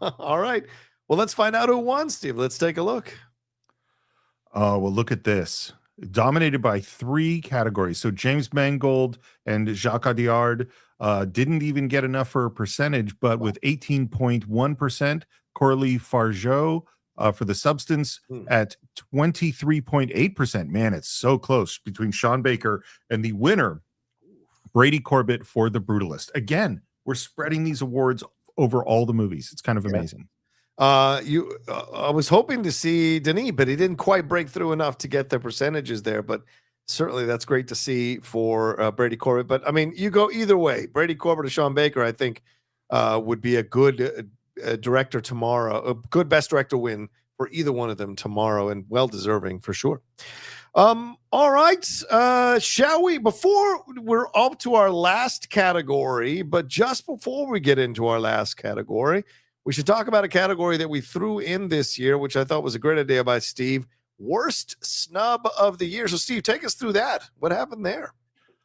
All right. Well, let's find out who won, Steve. Let's take a look. Well, look at this. Dominated by 3 categories. So James Mangold and Jacques Audiard didn't even get enough for a percentage, but with 18.1%, Coralie Fargeau for The Substance at 23.8%. Man, it's so close between Sean Baker and the winner, Brady Corbett for The Brutalist. Again, we're spreading these awards over all the movies. It's kind of amazing. I was hoping to see Denis, but he didn't quite break through enough to get the percentages there. But certainly that's great to see for Brady Corbett. But I mean, you go either way. Brady Corbett or Sean Baker, I think, would be a good director tomorrow, a good best director win for either one of them tomorrow, and well deserving for sure. All right, shall we, before we're up to our last category, but just before we get into our last category, we should talk about a category that we threw in this year, which I thought was a great idea by Steve. Worst snub of the year. So Steve, take us through that. What happened there?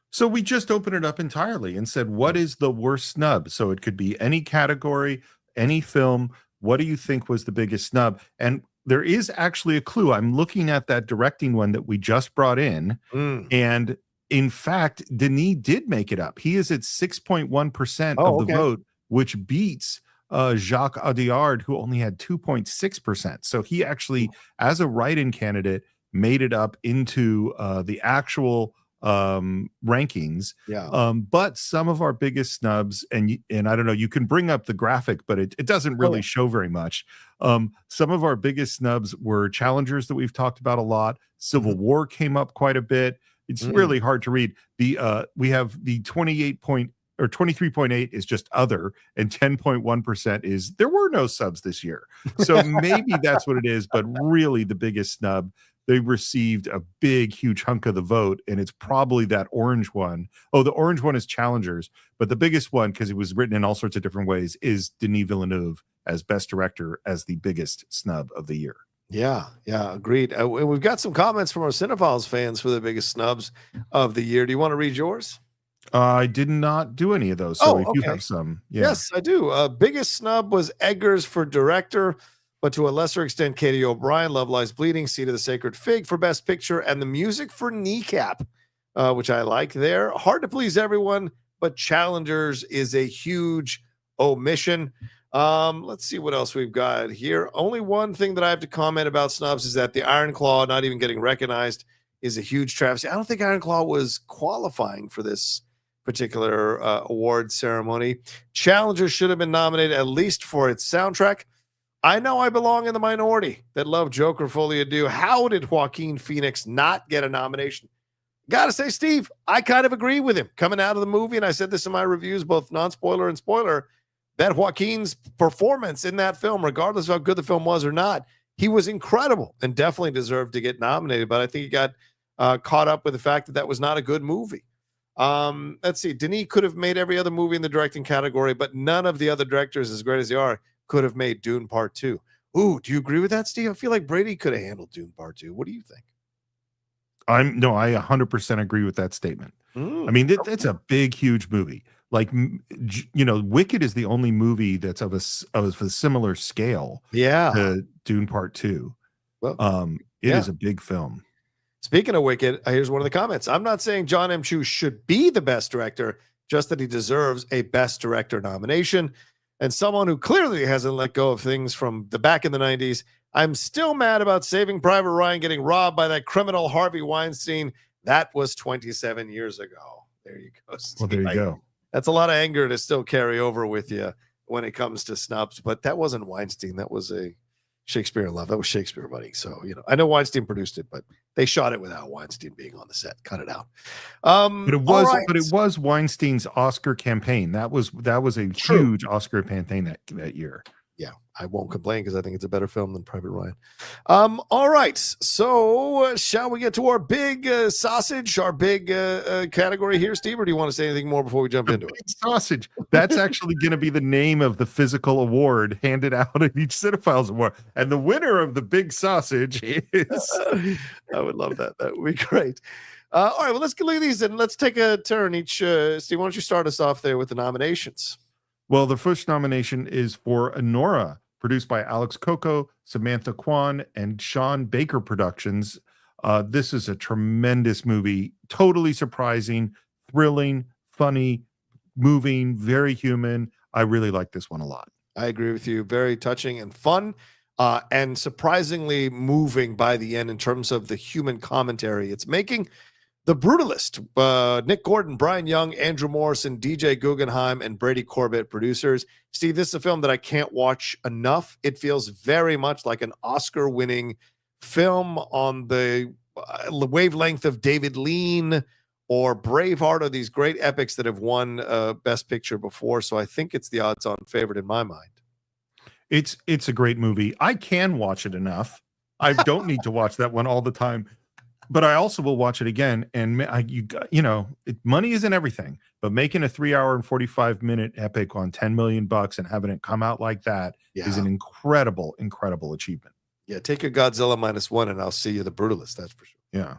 So we just opened it up entirely and said, what is the worst snub? So it could be any category, any film. What do you think was the biggest snub? And there is actually a clue. I'm looking at that directing one that we just brought in. And in fact, Denis did make it up. He is at 6.1% of the vote, which beats Jacques Audiard, who only had 2.6%. So he actually, as a write-in candidate, made it up into the actual rankings. Yeah. But some of our biggest snubs, and I don't know, you can bring up the graphic, but it doesn't really show very much. Some of our biggest snubs were challengers that we've talked about a lot. Civil War came up quite a bit. It's really hard to read. We have the 23.8 is just other, and 10.1% is there were no subs this year. So maybe that's what it is, but really the biggest snub, they received a big, huge hunk of the vote, and it's probably that orange one. Oh, the orange one is challengers, but the biggest one, because it was written in all sorts of different ways, is Denis Villeneuve as best director as the biggest snub of the year. Yeah, agreed. We've got some comments from our Cinephiles fans for the biggest snubs of the year. Do you want to read yours? I did not do any of those. So if you have some, Yes, I do. Biggest snub was Eggers for director, but to a lesser extent, Katie O'Brien, Love Lies Bleeding, Seed of the Sacred Fig for best picture, and the music for Kneecap, which I like there. Hard to please everyone, but Challengers is a huge omission. Let's see what else we've got here. Only one thing that I have to comment about snubs is that the Iron Claw not even getting recognized is a huge travesty. I don't think Iron Claw was qualifying for this particular award ceremony. Challenger should have been nominated at least for its soundtrack. I know I belong in the minority that love Joker Folie à Deux. How did Joaquin Phoenix not get a nomination? Gotta say, Steve, I kind of agree with him coming out of the movie, and I said this in my reviews, both non-spoiler and spoiler, that Joaquin's performance in that film, regardless of how good the film was or not, he was incredible and definitely deserved to get nominated. But I think he got caught up with the fact that that was not a good movie. Let's see. Denis could have made every other movie in the directing category, but none of the other directors, as great as they are, could have made Dune Part 2. Ooh, do you agree with that, Steve? I feel like Brady could have handled Dune Part 2. What do you think? I 100% agree with that statement. I mean, it's a big, huge movie. Like, Wicked is the only movie that's of a similar scale to Dune Part 2. Well, it is a big film. Speaking of Wicked, here's one of the comments. I'm not saying John M. Chu should be the best director, just that he deserves a best director nomination. And someone who clearly hasn't let go of things from the back in the 90s, I'm still mad about Saving Private Ryan getting robbed by that criminal Harvey Weinstein. That was 27 years ago. There you go, Steve. Well, there you go. That's a lot of anger to still carry over with you when it comes to snubs, but that wasn't Weinstein. That was a Shakespeare in Love. That was Shakespeare, buddy. So, I know Weinstein produced it, but they shot it without Weinstein being on the set. Cut it out. But it was Weinstein's Oscar campaign. That was a huge Oscar campaign that year. Yeah, I won't complain because I think it's a better film than Private Ryan. All right, so shall we get to our big sausage, our big category here, Steve, or do you want to say anything more before we jump into it? Sausage. That's actually going to be the name of the physical award handed out at each Cinephiles Award. And the winner of the big sausage is... I would love that. That would be great. All right, well, let's look at these and let's take a turn each. Steve, why don't you start us off there with the nominations? Well, the first nomination is for Anora, produced by Alex Coco, Samantha Kwan, and Sean Baker Productions. This is a tremendous movie, totally surprising, thrilling, funny, moving, very human. I really like this one a lot. I agree with you. Very touching and fun, and surprisingly moving by the end in terms of the human commentary it's making. The Brutalist, Nick Gordon, Brian Young, Andrew Morrison, DJ Guggenheim, and Brady Corbett producers. Steve, this is a film that I can't watch enough. It feels very much like an Oscar-winning film on the wavelength of David Lean or Braveheart, or these great epics that have won Best Picture before. So I think it's the odds-on favorite in my mind. It's a great movie. I can watch it enough. I don't need to watch that one all the time. But I also will watch it again, and money isn't everything. But making a 3-hour and 45-minute epic on $10 million and having it come out like that is an incredible, incredible achievement. Yeah, take your Godzilla -1, and I'll see you The Brutalist. That's for sure. Yeah.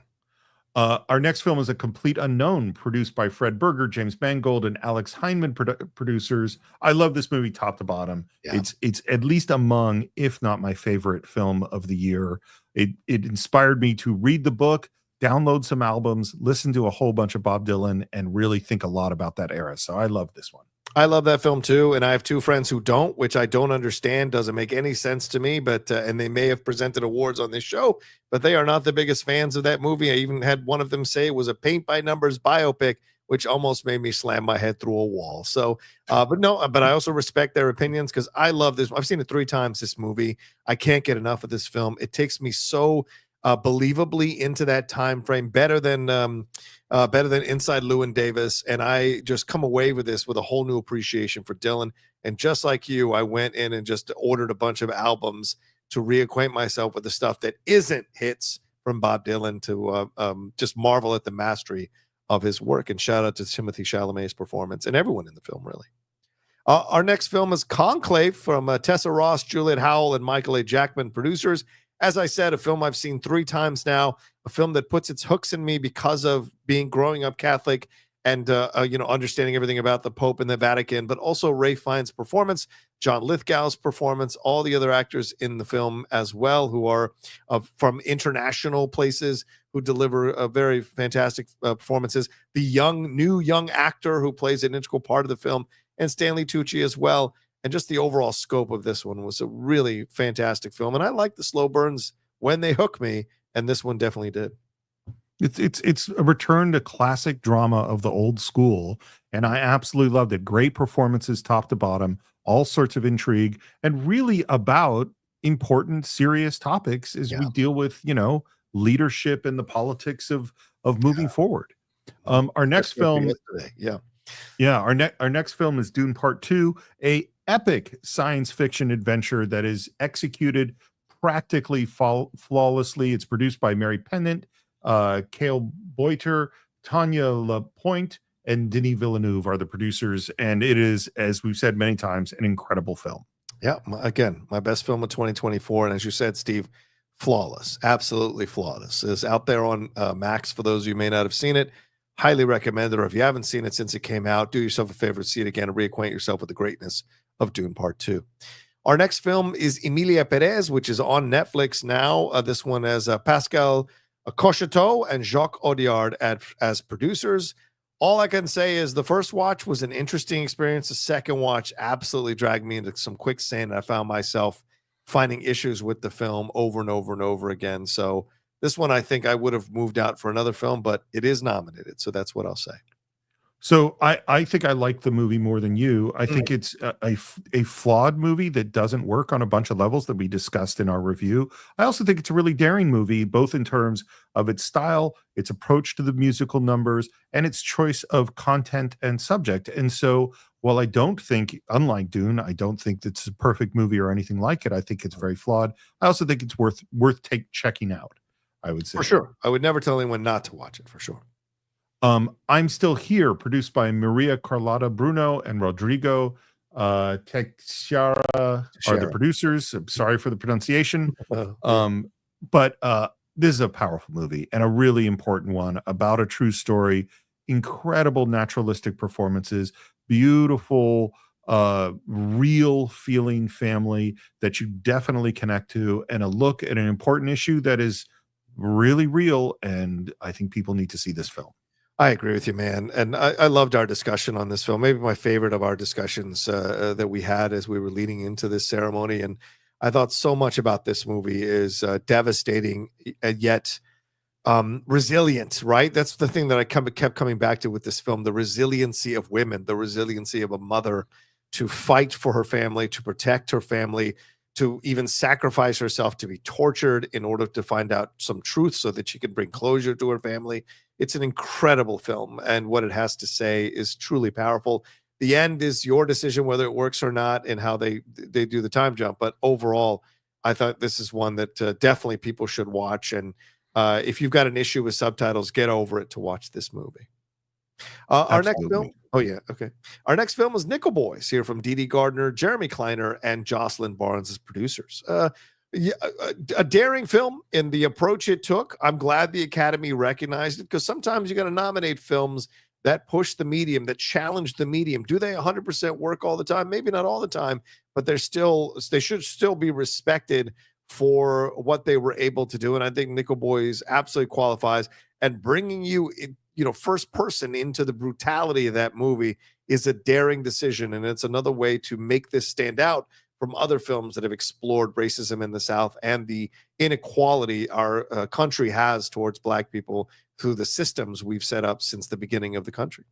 Our next film is A Complete Unknown, produced by Fred Berger, James Mangold, and Alex Heineman producers. I love this movie top to bottom. Yeah. It's at least among, if not my favorite film of the year. It inspired me to read the book, download some albums, listen to a whole bunch of Bob Dylan, and really think a lot about that era. So I love this one. I love that film too, and I have two friends who don't, which I don't understand. Doesn't make any sense to me. But and they may have presented awards on this show, but they are not the biggest fans of that movie. I even had one of them say it was a paint by numbers biopic, which almost made me slam my head through a wall. So, but no, but I also respect their opinions because I love this. I've seen it 3 times. This movie, I can't get enough of this film. It takes me so believably into that time frame, better than Inside Llewyn Davis, and I just come away with this with a whole new appreciation for Dylan. And just like you, I went in and just ordered a bunch of albums to reacquaint myself with the stuff that isn't hits from Bob Dylan, to just marvel at the mastery of his work. And shout out to Timothée Chalamet's performance and everyone in the film, really. Our next film is Conclave from Tessa Ross, Juliet Howell, and Michael A. Jackman, producers. As I said, a film I've seen 3 times now, a film that puts its hooks in me because of growing up Catholic and, understanding everything about the Pope and the Vatican, but also Ray Fiennes' performance, John Lithgow's performance, all the other actors in the film as well, who are from international places, who deliver very fantastic performances. The new young actor who plays an integral part of the film, and Stanley Tucci as well. And just the overall scope of this one was a really fantastic film. And I like the slow burns when they hook me, and this one definitely did. It's a return to classic drama of the old school, and I absolutely loved it. Great performances top to bottom, all sorts of intrigue, and really about important, serious topics as we deal with, leadership and the politics of moving forward. Our next film, our next film is Dune Part 2, a epic science fiction adventure that is executed practically flawlessly. It's produced by Mary Pennant, Cale Boiter, Tanya Lapointe, and Denis Villeneuve are the producers, and it is, as we've said many times, an incredible film. Yeah, again, my best film of 2024, and as you said, Steve, flawless, absolutely flawless. It's out there on Max for those of you who may not have seen it. Highly recommend it, or if you haven't seen it since it came out, do yourself a favor, see it again, and reacquaint yourself with the greatness of Dune Part 2. Our next film is Emilia Perez, which is on Netflix now. This one has Pascal Cocheteau and Jacques Audiard as producers. All I can say is the first watch was an interesting experience. The second watch absolutely dragged me into some quicksand. I found myself finding issues with the film over and over and over again. So this one, I think I would have moved out for another film, but it is nominated. So that's what I'll say. So I think I like the movie more than you. I think it's a flawed movie that doesn't work on a bunch of levels that we discussed in our review. I also think it's a really daring movie, both in terms of its style, its approach to the musical numbers, and its choice of content and subject. And so while I don't think, unlike Dune, I don't think it's a perfect movie or anything like it. I think it's very flawed. I also think it's worth checking out, I would say. For sure. I would never tell anyone not to watch it, for sure. I'm Still Here, produced by Maria Carlotta Bruno and Rodrigo Teixeira are the producers. I'm sorry for the pronunciation. But this is a powerful movie and a really important one about a true story, incredible naturalistic performances, beautiful, real feeling family that you definitely connect to, and a look at an important issue that is really real. And I think people need to see this film. I agree with you, man. And I loved our discussion on this film. Maybe my favorite of our discussions that we had as we were leading into this ceremony. And I thought so much about this movie is devastating and yet resilient, right? That's the thing that I kept coming back to with this film, the resiliency of women, the resiliency of a mother to fight for her family, to protect her family, to even sacrifice herself to be tortured in order to find out some truth so that she can bring closure to her family. It's an incredible film, and what it has to say is truly powerful. The end is your decision whether it works or not and how they do the time jump. But overall, I thought this is one that definitely people should watch. And if you've got an issue with subtitles, get over it to watch this movie. Our next film. Oh, yeah. Okay. Our next film is Nickel Boys, here from Dee Gardner, Jeremy Kleiner, and Jocelyn Barnes as producers. A daring film in the approach it took. I'm glad the Academy recognized it, because sometimes you got to nominate films that push the medium, that challenge the medium. Do they 100% work all the time? Maybe not all the time, but they should still be respected for what they were able to do. And I think Nickel Boys absolutely qualifies, and bringing you first person into the brutality of that movie is a daring decision. And it's another way to make this stand out from other films that have explored racism in the South and the inequality our country has towards Black people through the systems we've set up since the beginning of the country.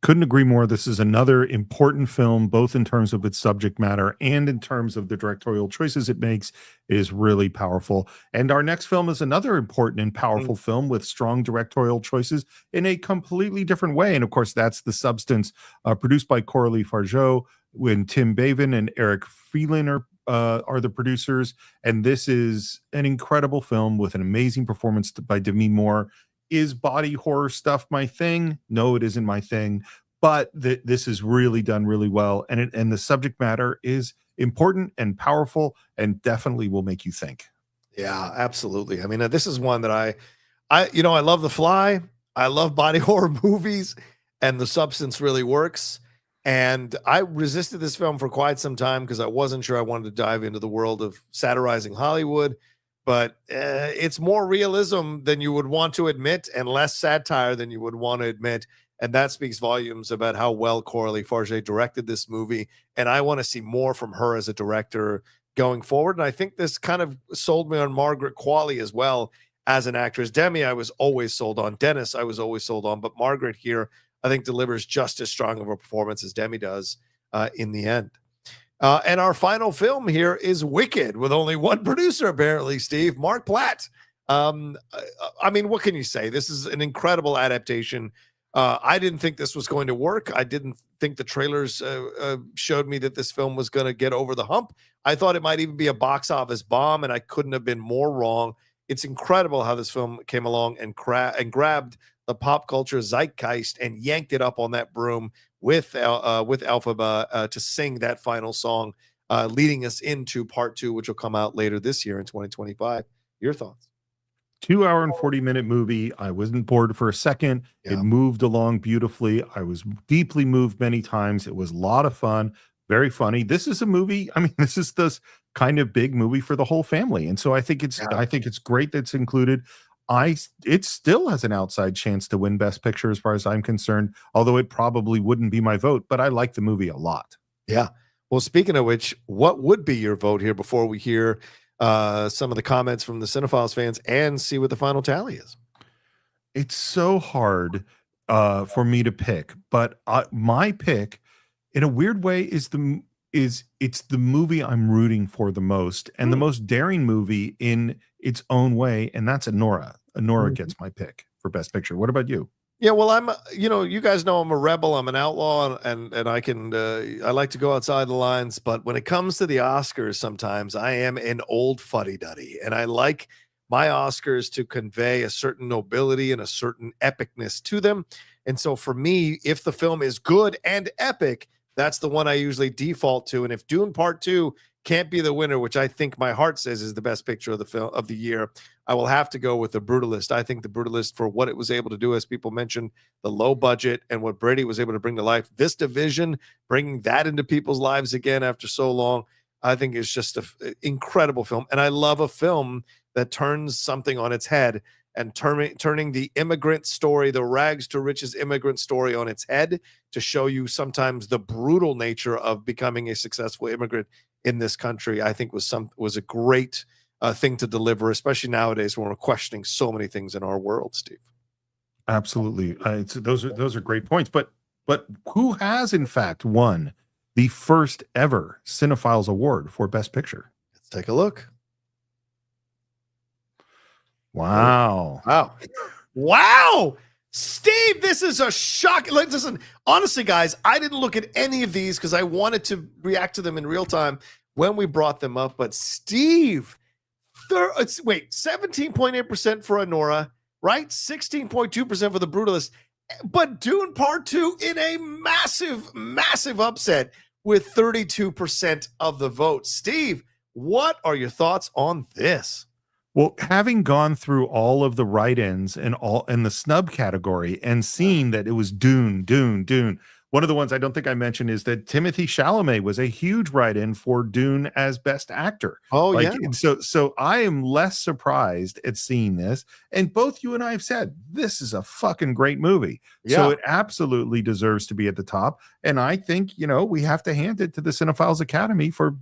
Couldn't agree more. This is another important film, both in terms of its subject matter and in terms of the directorial choices it makes. It is really powerful. And our next film is another important and powerful film with strong directorial choices in a completely different way. And of course, that's The Substance, produced by Coralie Fargeau, when Tim Bavin and Eric Phelan are the producers. And this is an incredible film with an amazing performance by Demi Moore. Is body horror stuff my thing? No, it isn't my thing, but this is really done really well. And the subject matter is important and powerful and definitely will make you think. Yeah, absolutely. I mean, this is one that I love The Fly. I love body horror movies, and The Substance really works. And I resisted this film for quite some time because I wasn't sure I wanted to dive into the world of satirizing Hollywood. But it's more realism than you would want to admit and less satire than you would want to admit. And that speaks volumes about how well Coralie Fargeau directed this movie. And I want to see more from her as a director going forward. And I think this kind of sold me on Margaret Qualley as well as an actress. Demi, I was always sold on. Dennis, I was always sold on. But Margaret here, I think, delivers just as strong of a performance as Demi does in the end. And our final film here is Wicked, with only one producer, apparently, Steve, Mark Platt. I mean, what can you say? This is an incredible adaptation. I didn't think this was going to work. I didn't think the trailers showed me that this film was going to get over the hump. I thought it might even be a box office bomb, and I couldn't have been more wrong. It's incredible how this film came along and grabbed the pop culture zeitgeist and yanked it up on that broom with Elphaba to sing that final song, leading us into part 2, which will come out later this year in 2025. Your thoughts? 2 hour and 40-minute movie. I wasn't bored for a second. Yeah. It moved along beautifully. I was deeply moved many times. It was a lot of fun, very funny. This is a movie. I mean, this is this kind of big movie for the whole family. And so I think it's great that's included. It still has an outside chance to win Best Picture as far as I'm concerned, although it probably wouldn't be my vote, but I like the movie a lot. Yeah. Well, speaking of which, what would be your vote here before we hear some of the comments from the Cinephiles fans and see what the final tally is? It's so hard for me to pick, but my pick, in a weird way, it's the movie I'm rooting for the most and the most daring movie in its own way, and that's Annora. Annora gets my pick for Best Picture. What about you? Yeah, well, I'm, you guys know I'm a rebel. I'm an outlaw, and I can, I like to go outside the lines. But when it comes to the Oscars, sometimes I am an old fuddy-duddy, and I like my Oscars to convey a certain nobility and a certain epicness to them. And so for me, if the film is good and epic, that's the one I usually default to. And if Dune Part 2 can't be the winner, which I think my heart says is the best picture of the film of the year, I will have to go with The Brutalist. I think The Brutalist, for what it was able to do, as people mentioned, the low budget and what Brady was able to bring to life, this division, bringing that into people's lives again after so long, I think is just an incredible film. And I love a film that turns something on its head and turning the immigrant story, the rags to riches immigrant story, on its head to show you sometimes the brutal nature of becoming a successful immigrant in this country. I think was a great thing to deliver, especially nowadays when we're questioning so many things in our world, Steve. Absolutely. Those are great points. But who has in fact won the first ever Cinephiles Award for Best Picture? Let's take a look. Wow. Wow. Steve, this is a shock. Listen, honestly, guys, I didn't look at any of these because I wanted to react to them in real time when we brought them up. But Steve, 17.8% for Annora, right? 16.2% for The Brutalist. But Dune Part 2 in a massive, massive upset with 32% of the vote. Steve, what are your thoughts on this? Well, having gone through all of the write-ins and all in the snub category and seeing that it was Dune, one of the ones I don't think I mentioned is that Timothy Chalamet was a huge write-in for Dune as Best Actor. Oh, Like, yeah. so I am less surprised at seeing this. And both you and I have said this is a fucking great movie. So Yeah. it absolutely deserves to be at the top. And I think, we have to hand it to the Cinephiles Academy for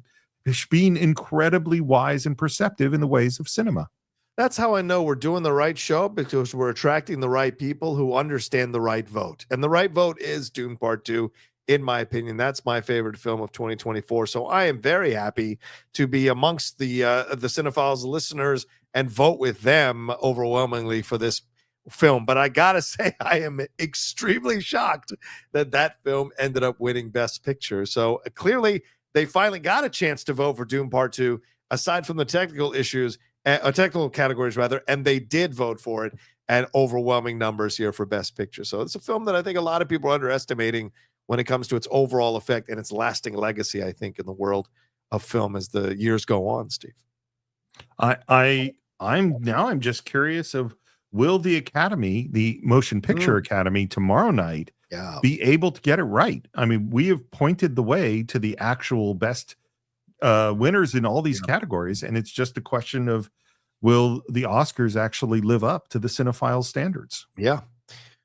being incredibly wise and perceptive in the ways of cinema. That's how I know we're doing the right show, because we're attracting the right people who understand the right vote. And the right vote is Dune Part 2, in my opinion. That's my favorite film of 2024. So I am very happy to be amongst the Cinephiles listeners and vote with them overwhelmingly for this film. But I gotta say, I am extremely shocked that film ended up winning Best Picture. So clearly they finally got a chance to vote for Dune Part 2, aside from the technical issues, technical categories rather, and they did vote for it, and overwhelming numbers here for Best Picture. So it's a film that I think a lot of people are underestimating when it comes to its overall effect and its lasting legacy, I think, in the world of film as the years go on, Steve. I'm just curious of, will the Academy, the Motion Picture Academy, tomorrow night be able to get it right? I mean, we have pointed the way to the actual best winners in all these categories, and it's just a question of, will the Oscars actually live up to the Cinephiles standards? Yeah.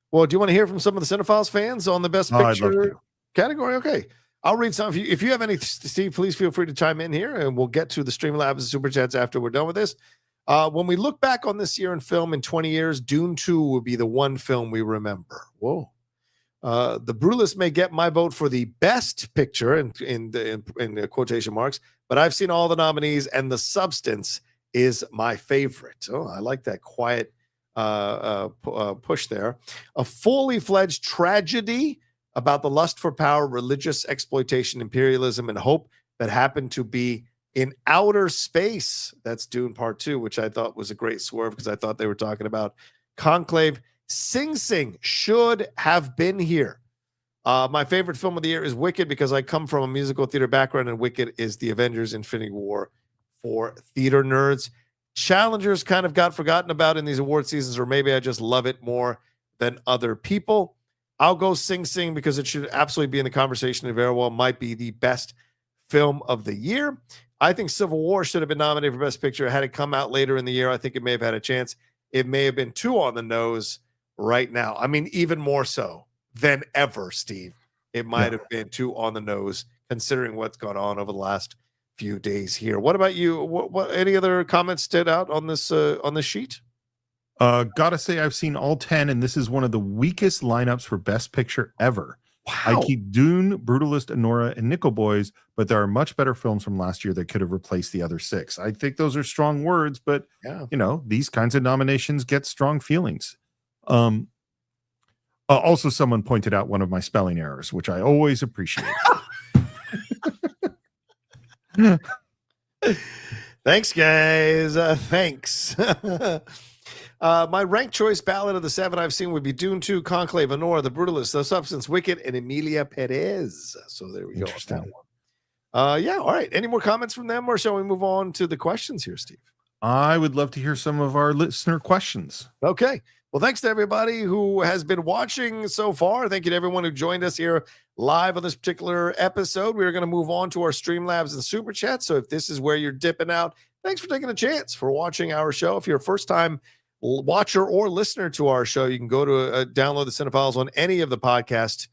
Well, do you want to hear from some of the Cinephiles fans on the Best Picture category? Okay. I'll read some. If you have any, Steve, please feel free to chime in here, and we'll get to the Streamlabs and Super Chats after we're done with this. When we look back on this year in film in 20 years, Dune 2 will be the one film we remember. Whoa. The Brulist may get my vote for the Best Picture in the quotation marks, but I've seen all the nominees, and The Substance is my favorite. Oh, I like that quiet push there. A fully fledged tragedy about the lust for power, religious exploitation, imperialism, and hope that happened to be in outer space. That's Dune Part 2, which I thought was a great swerve, because I thought they were talking about Conclave. Sing Sing should have been here. My favorite film of the year is Wicked, because I come from a musical theater background, and Wicked is the Avengers Infinity War for theater nerds. Challengers kind of got forgotten about in these award seasons, or maybe I just love it more than other people. I'll go Sing Sing, because it should absolutely be in the conversation, and very well might be the best film of the year. I think Civil War should have been nominated for Best Picture. Had it come out later in the year, I think it may have had a chance. It may have been too on the nose right now. I mean, even more so than ever, Steve. It might have been too on the nose, considering what's gone on over the last few days here. What about you? What any other comments stood out on this sheet? Gotta say, I've seen all 10, and this is one of the weakest lineups for Best Picture ever. Wow. I keep Dune, Brutalist, Anora, and Nickel Boys, but there are much better films from last year that could have replaced the other 6. I think those are strong words, but these kinds of nominations get strong feelings. Also, someone pointed out one of my spelling errors, which I always appreciate. Thanks, guys. Thanks. My ranked choice ballot of the 7 I've seen would be Dune 2, Conclave, Anora, The Brutalist, The Substance, Wicked, and Emilia Perez. So there we go. On that one. Yeah. All right. Any more comments from them, or shall we move on to the questions here, Steve? I would love to hear some of our listener questions. Okay. Well, thanks to everybody who has been watching so far. Thank you to everyone who joined us here live on this particular episode. We're going to move on to our Streamlabs and Super Chat. So if this is where you're dipping out, thanks for taking a chance for watching our show. If you're a first-time watcher or listener to our show, you can go to download the Cinephiles on any of the podcasts,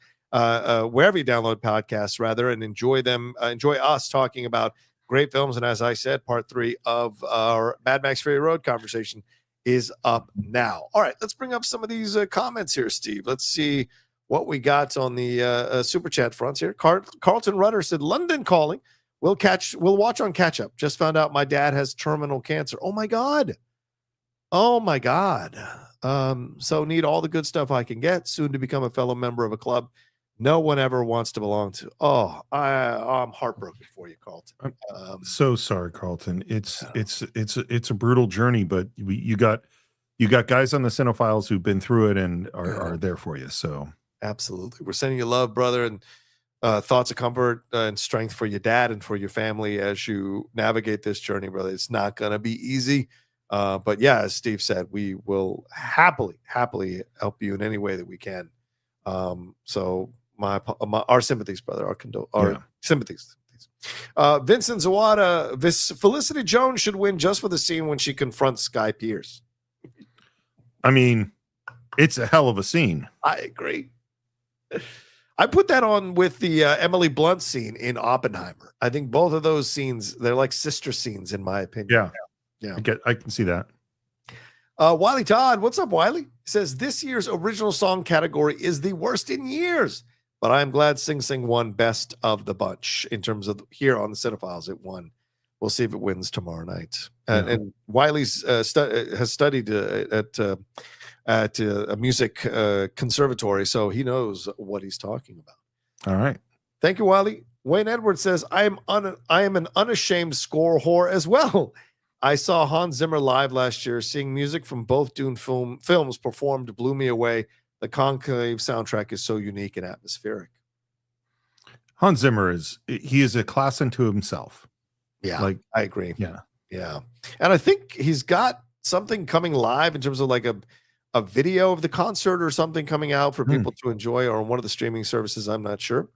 wherever you download podcasts, rather, and enjoy them. Enjoy us talking about great films. And as I said, part 3 of our Mad Max Fury Road conversation is up now. All right, let's bring up some of these comments here, Steve. Let's see what we got on the Super Chat fronts here. Carlton Rudder said, London calling. We'll watch on catch up. Just found out my dad has terminal cancer. Oh my God. So need all the good stuff I can get. Soon to become a fellow member of a club no one ever wants to belong to. I'm heartbroken for you, Carlton. So sorry, Carlton. It's a brutal journey, but you got guys on the Cinephiles who've been through it and are there for you. So absolutely, we're sending you love, brother, and thoughts of comfort and strength for your dad and for your family as you navigate this journey, brother. It's not gonna be easy, but yeah, as Steve said, we will happily help you in any way that we can. So our sympathies, brother. Our Yeah. sympathies. Vincent Zawada, Felicity Jones should win just for the scene when she confronts Guy Pearce. I mean, it's a hell of a scene. I agree. I put that on with the Emily Blunt scene in Oppenheimer. I think both of those scenes, they're like sister scenes, in my opinion. Yeah. I can see that. Wiley Todd, what's up, Wiley? Says this year's original song category is the worst in years, but I'm glad Sing Sing won best of the bunch in terms of here on the Cinephiles. It won. We'll see if it wins tomorrow night. And Wiley's has studied at a music conservatory, so he knows what he's talking about. All right. Thank you, Wiley. Wayne Edwards says, I am an unashamed score whore as well. I saw Hans Zimmer live last year. Seeing music from both Dune films performed blew me away. The Conclave soundtrack is so unique and atmospheric. Hans Zimmer is a class unto himself. Yeah, like I agree. Yeah. And I think he's got something coming live in terms of like a video of the concert or something coming out for people to enjoy, or on one of the streaming services. I'm not sure.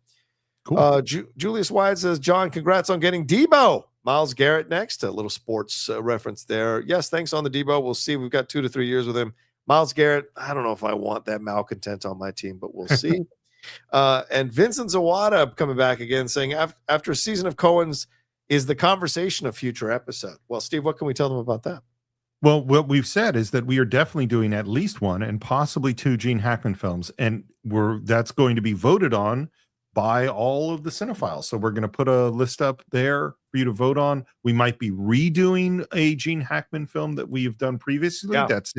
Cool. Julius Wyatt says, John, congrats on getting Debo. Miles Garrett next. A little sports reference there. Yes, thanks on the Debo. We'll see. We've got 2 to 3 years with him. Miles Garrett, I don't know if I want that malcontent on my team, but we'll see. And Vincent Zawada coming back again saying, after a season of Cohen's, is the conversation a future episode? Well, Steve, what can we tell them about that? Well, what we've said is that we are definitely doing at least 1 and possibly 2 Gene Hackman films, and that's going to be voted on by all of the cinephiles. So we're going to put a list up there for you to vote on. We might be redoing a Gene Hackman film that we have done previously. Yeah. That's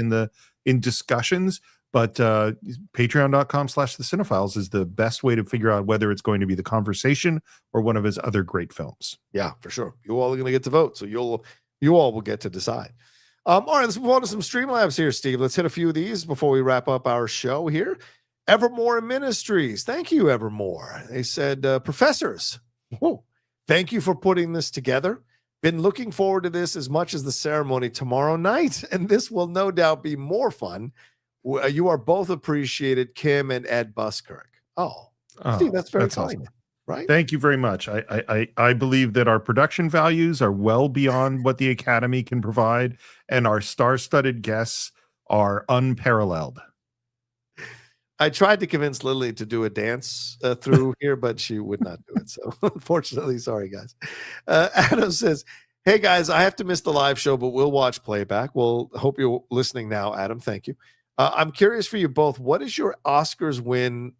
in discussions, but patreon.com/the-cinephiles is the best way to figure out whether it's going to be The Conversation or one of his other great films. Yeah, for sure. You all are going to get to vote, so you all will get to decide. All right, let's move on to some Streamlabs here, Steve. Let's hit a few of these before we wrap up our show here. Evermore Ministries. Thank you, Evermore. They said, professors, thank you for putting this together. Been looking forward to this as much as the ceremony tomorrow night, and this will no doubt be more fun. You are both appreciated, Kim and Ed Buskirk. Steve, that's very kind. Awesome. Right? Thank you very much. I believe that our production values are well beyond what the Academy can provide, and our star-studded guests are unparalleled. I tried to convince Lily to do a dance through here, but she would not do it. So unfortunately, sorry, guys. Adam says, hey, guys, I have to miss the live show, but we'll watch playback. Well, hope you're listening now, Adam. Thank you. I'm curious for you both. What is your Oscars win?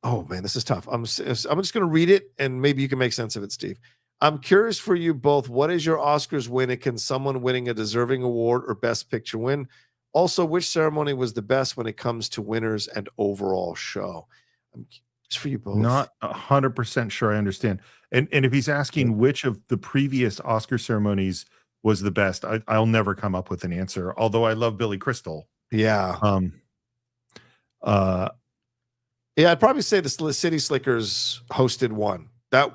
Oh, man, this is tough. I'm just going to read it, and maybe you can make sense of it, Steve. I'm curious for you both. What is your Oscars win? And can someone winning a deserving award or Best Picture win? Also, which ceremony was the best when it comes to winners and overall show? It's for you both. Not 100% sure I understand. And if he's asking which of the previous Oscar ceremonies was the best, I'll never come up with an answer. Although I love Billy Crystal. Yeah. Yeah, I'd probably say the City Slickers hosted one. That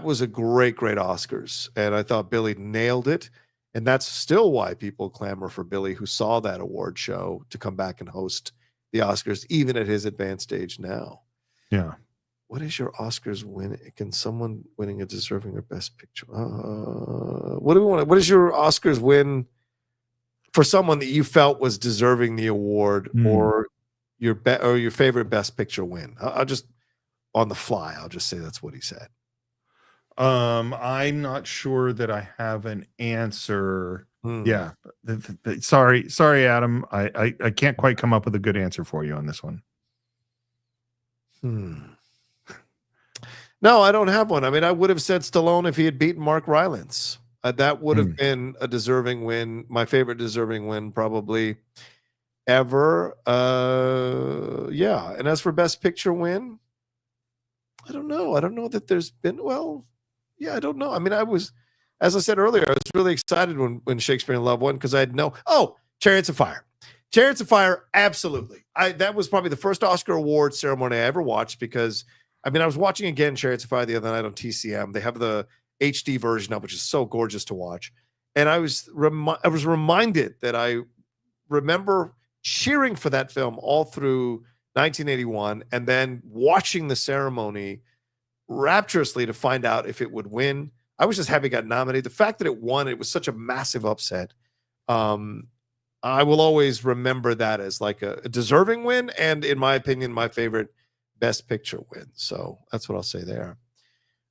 was a great Oscars, and I thought Billy nailed it. And that's still why people clamor for Billy, who saw that award show, to come back and host the Oscars, even at his advanced age now. Yeah. What is your Oscars win? Can someone winning a deserving or Best Picture? What do we want? What is your Oscars win for someone that you felt was deserving the award, or your favorite Best Picture win? I'll just on the fly. I'll just say that's what he said. I'm not sure that I have an answer. Yeah. Sorry, Adam. I can't quite come up with a good answer for you on this one. No, I don't have one. I mean, I would have said Stallone if he had beaten Mark Rylance. That would have been a deserving win. My favorite deserving win probably ever. Yeah. And as for Best Picture win, I don't know. I don't know that there's been, I don't know. I mean, as I said earlier, I was really excited when Shakespeare in Love won, because I had Chariots of Fire. Chariots of Fire, absolutely. That was probably the first Oscar award ceremony I ever watched, because, I mean, I was watching again Chariots of Fire the other night on TCM. They have the HD version up, which is so gorgeous to watch. And I was reminded that I remember cheering for that film all through 1981, and then watching the ceremony rapturously to find out if it would win. I was just happy it got nominated. The fact that it won, it was such a massive upset. I will always remember that as like a deserving win, and in my opinion, my favorite Best Picture win. So that's what I'll say there.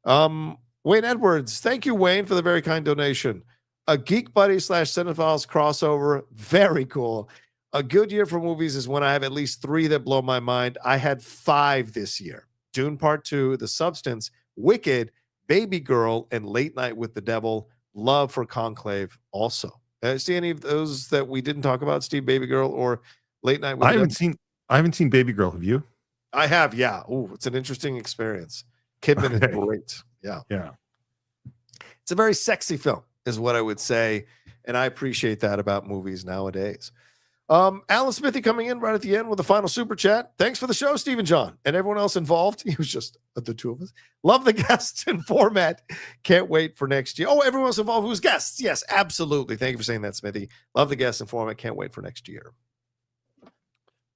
Wayne Edwards, thank you, Wayne, for the very kind donation. A Geek Buddy / Cinephiles crossover, very cool. A good year for movies is when I have at least 3 that blow my mind. I had 5 this year. Dune Part 2, The Substance, Wicked, Baby Girl, and Late Night with the Devil. Love for Conclave also. See any of those that we didn't talk about, Steve? Baby Girl or Late Night with the Devil? I haven't seen Baby Girl. Have you? I have, yeah. Ooh, it's an interesting experience. Kidman is great. Yeah. It's a very sexy film, is what I would say, and I appreciate that about movies nowadays. Alan Smithy coming in right at the end with the final super chat. Thanks for the show, Stephen John, and everyone else involved. He was just the 2 of us. Love the guests and format. Can't wait for next year. Oh, everyone else involved who's guests. Yes, absolutely. Thank you for saying that, Smithy. Love the guests and format. Can't wait for next year.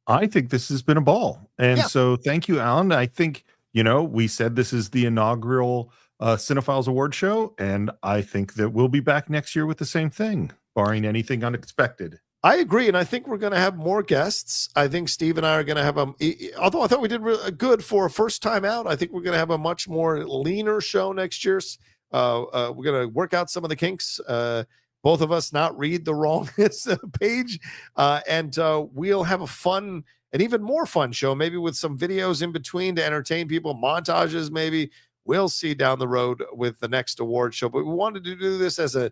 I think this has been a ball. And so thank you, Alan. I think, we said this is the inaugural Cinephiles Award Show, and I think that we'll be back next year with the same thing, barring anything unexpected. I agree, and I think we're going to have more guests. I think Steve and I are going to have although I thought we did really good for a first time out, I think we're going to have a much more leaner show next year. We're going to work out some of the kinks. Both of us not read the wrong page, and we'll have a fun, an even more fun show, maybe with some videos in between to entertain people, montages maybe. We'll see down the road with the next award show, but we wanted to do this as a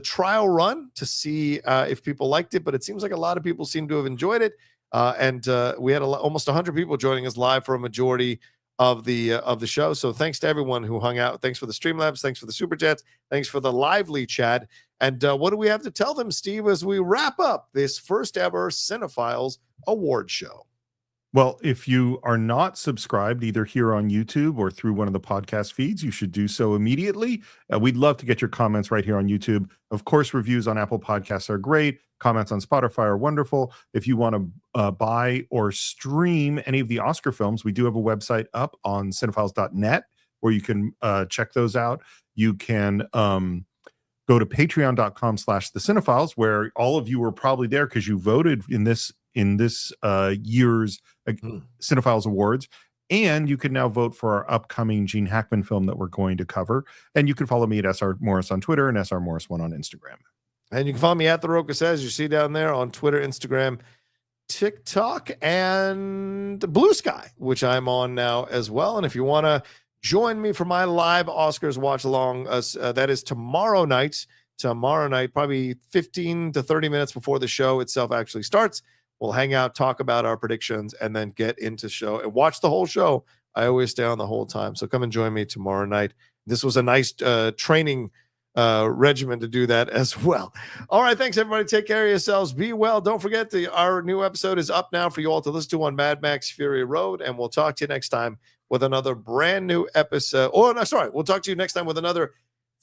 trial run to see if people liked it, but it seems like a lot of people seem to have enjoyed it. And we had almost 100 people joining us live for a majority of the show. So thanks to everyone who hung out. Thanks for the Streamlabs. Thanks for the Superchats. Thanks for the lively chat. And what do we have to tell them, Steve, as we wrap up this first ever Cinephiles Award Show? Well, if you are not subscribed either here on YouTube or through one of the podcast feeds, you should do so immediately. We'd love to get your comments right here on YouTube. Of course, reviews on Apple Podcasts are great. Comments on Spotify are wonderful. If you want to buy or stream any of the Oscar films, we do have a website up on cinephiles.net where you can check those out. You can go to patreon.com/thecинephiles, where all of you were probably there because you voted in this year's Cinephiles Awards, and you can now vote for our upcoming Gene Hackman film that we're going to cover. And you can follow me at SR Morris on Twitter and SR Morris1 on Instagram. And you can follow me at the Rocha Says, you see down there on Twitter, Instagram, TikTok, and Blue Sky, which I'm on now as well. And if you want to join me for my live Oscars watch along, that is tomorrow night, probably 15 to 30 minutes before the show itself actually starts. We'll hang out, talk about our predictions, and then get into show and watch the whole show. I always stay on the whole time. So come and join me tomorrow night. This was a nice training regimen to do that as well. All right. Thanks, everybody. Take care of yourselves. Be well. Don't forget our new episode is up now for you all to listen to on Mad Max Fury Road. And we'll talk to you next time with another brand new episode. We'll talk to you next time with another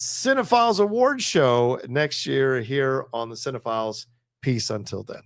Cinephiles Award Show next year here on the Cinephiles. Peace until then.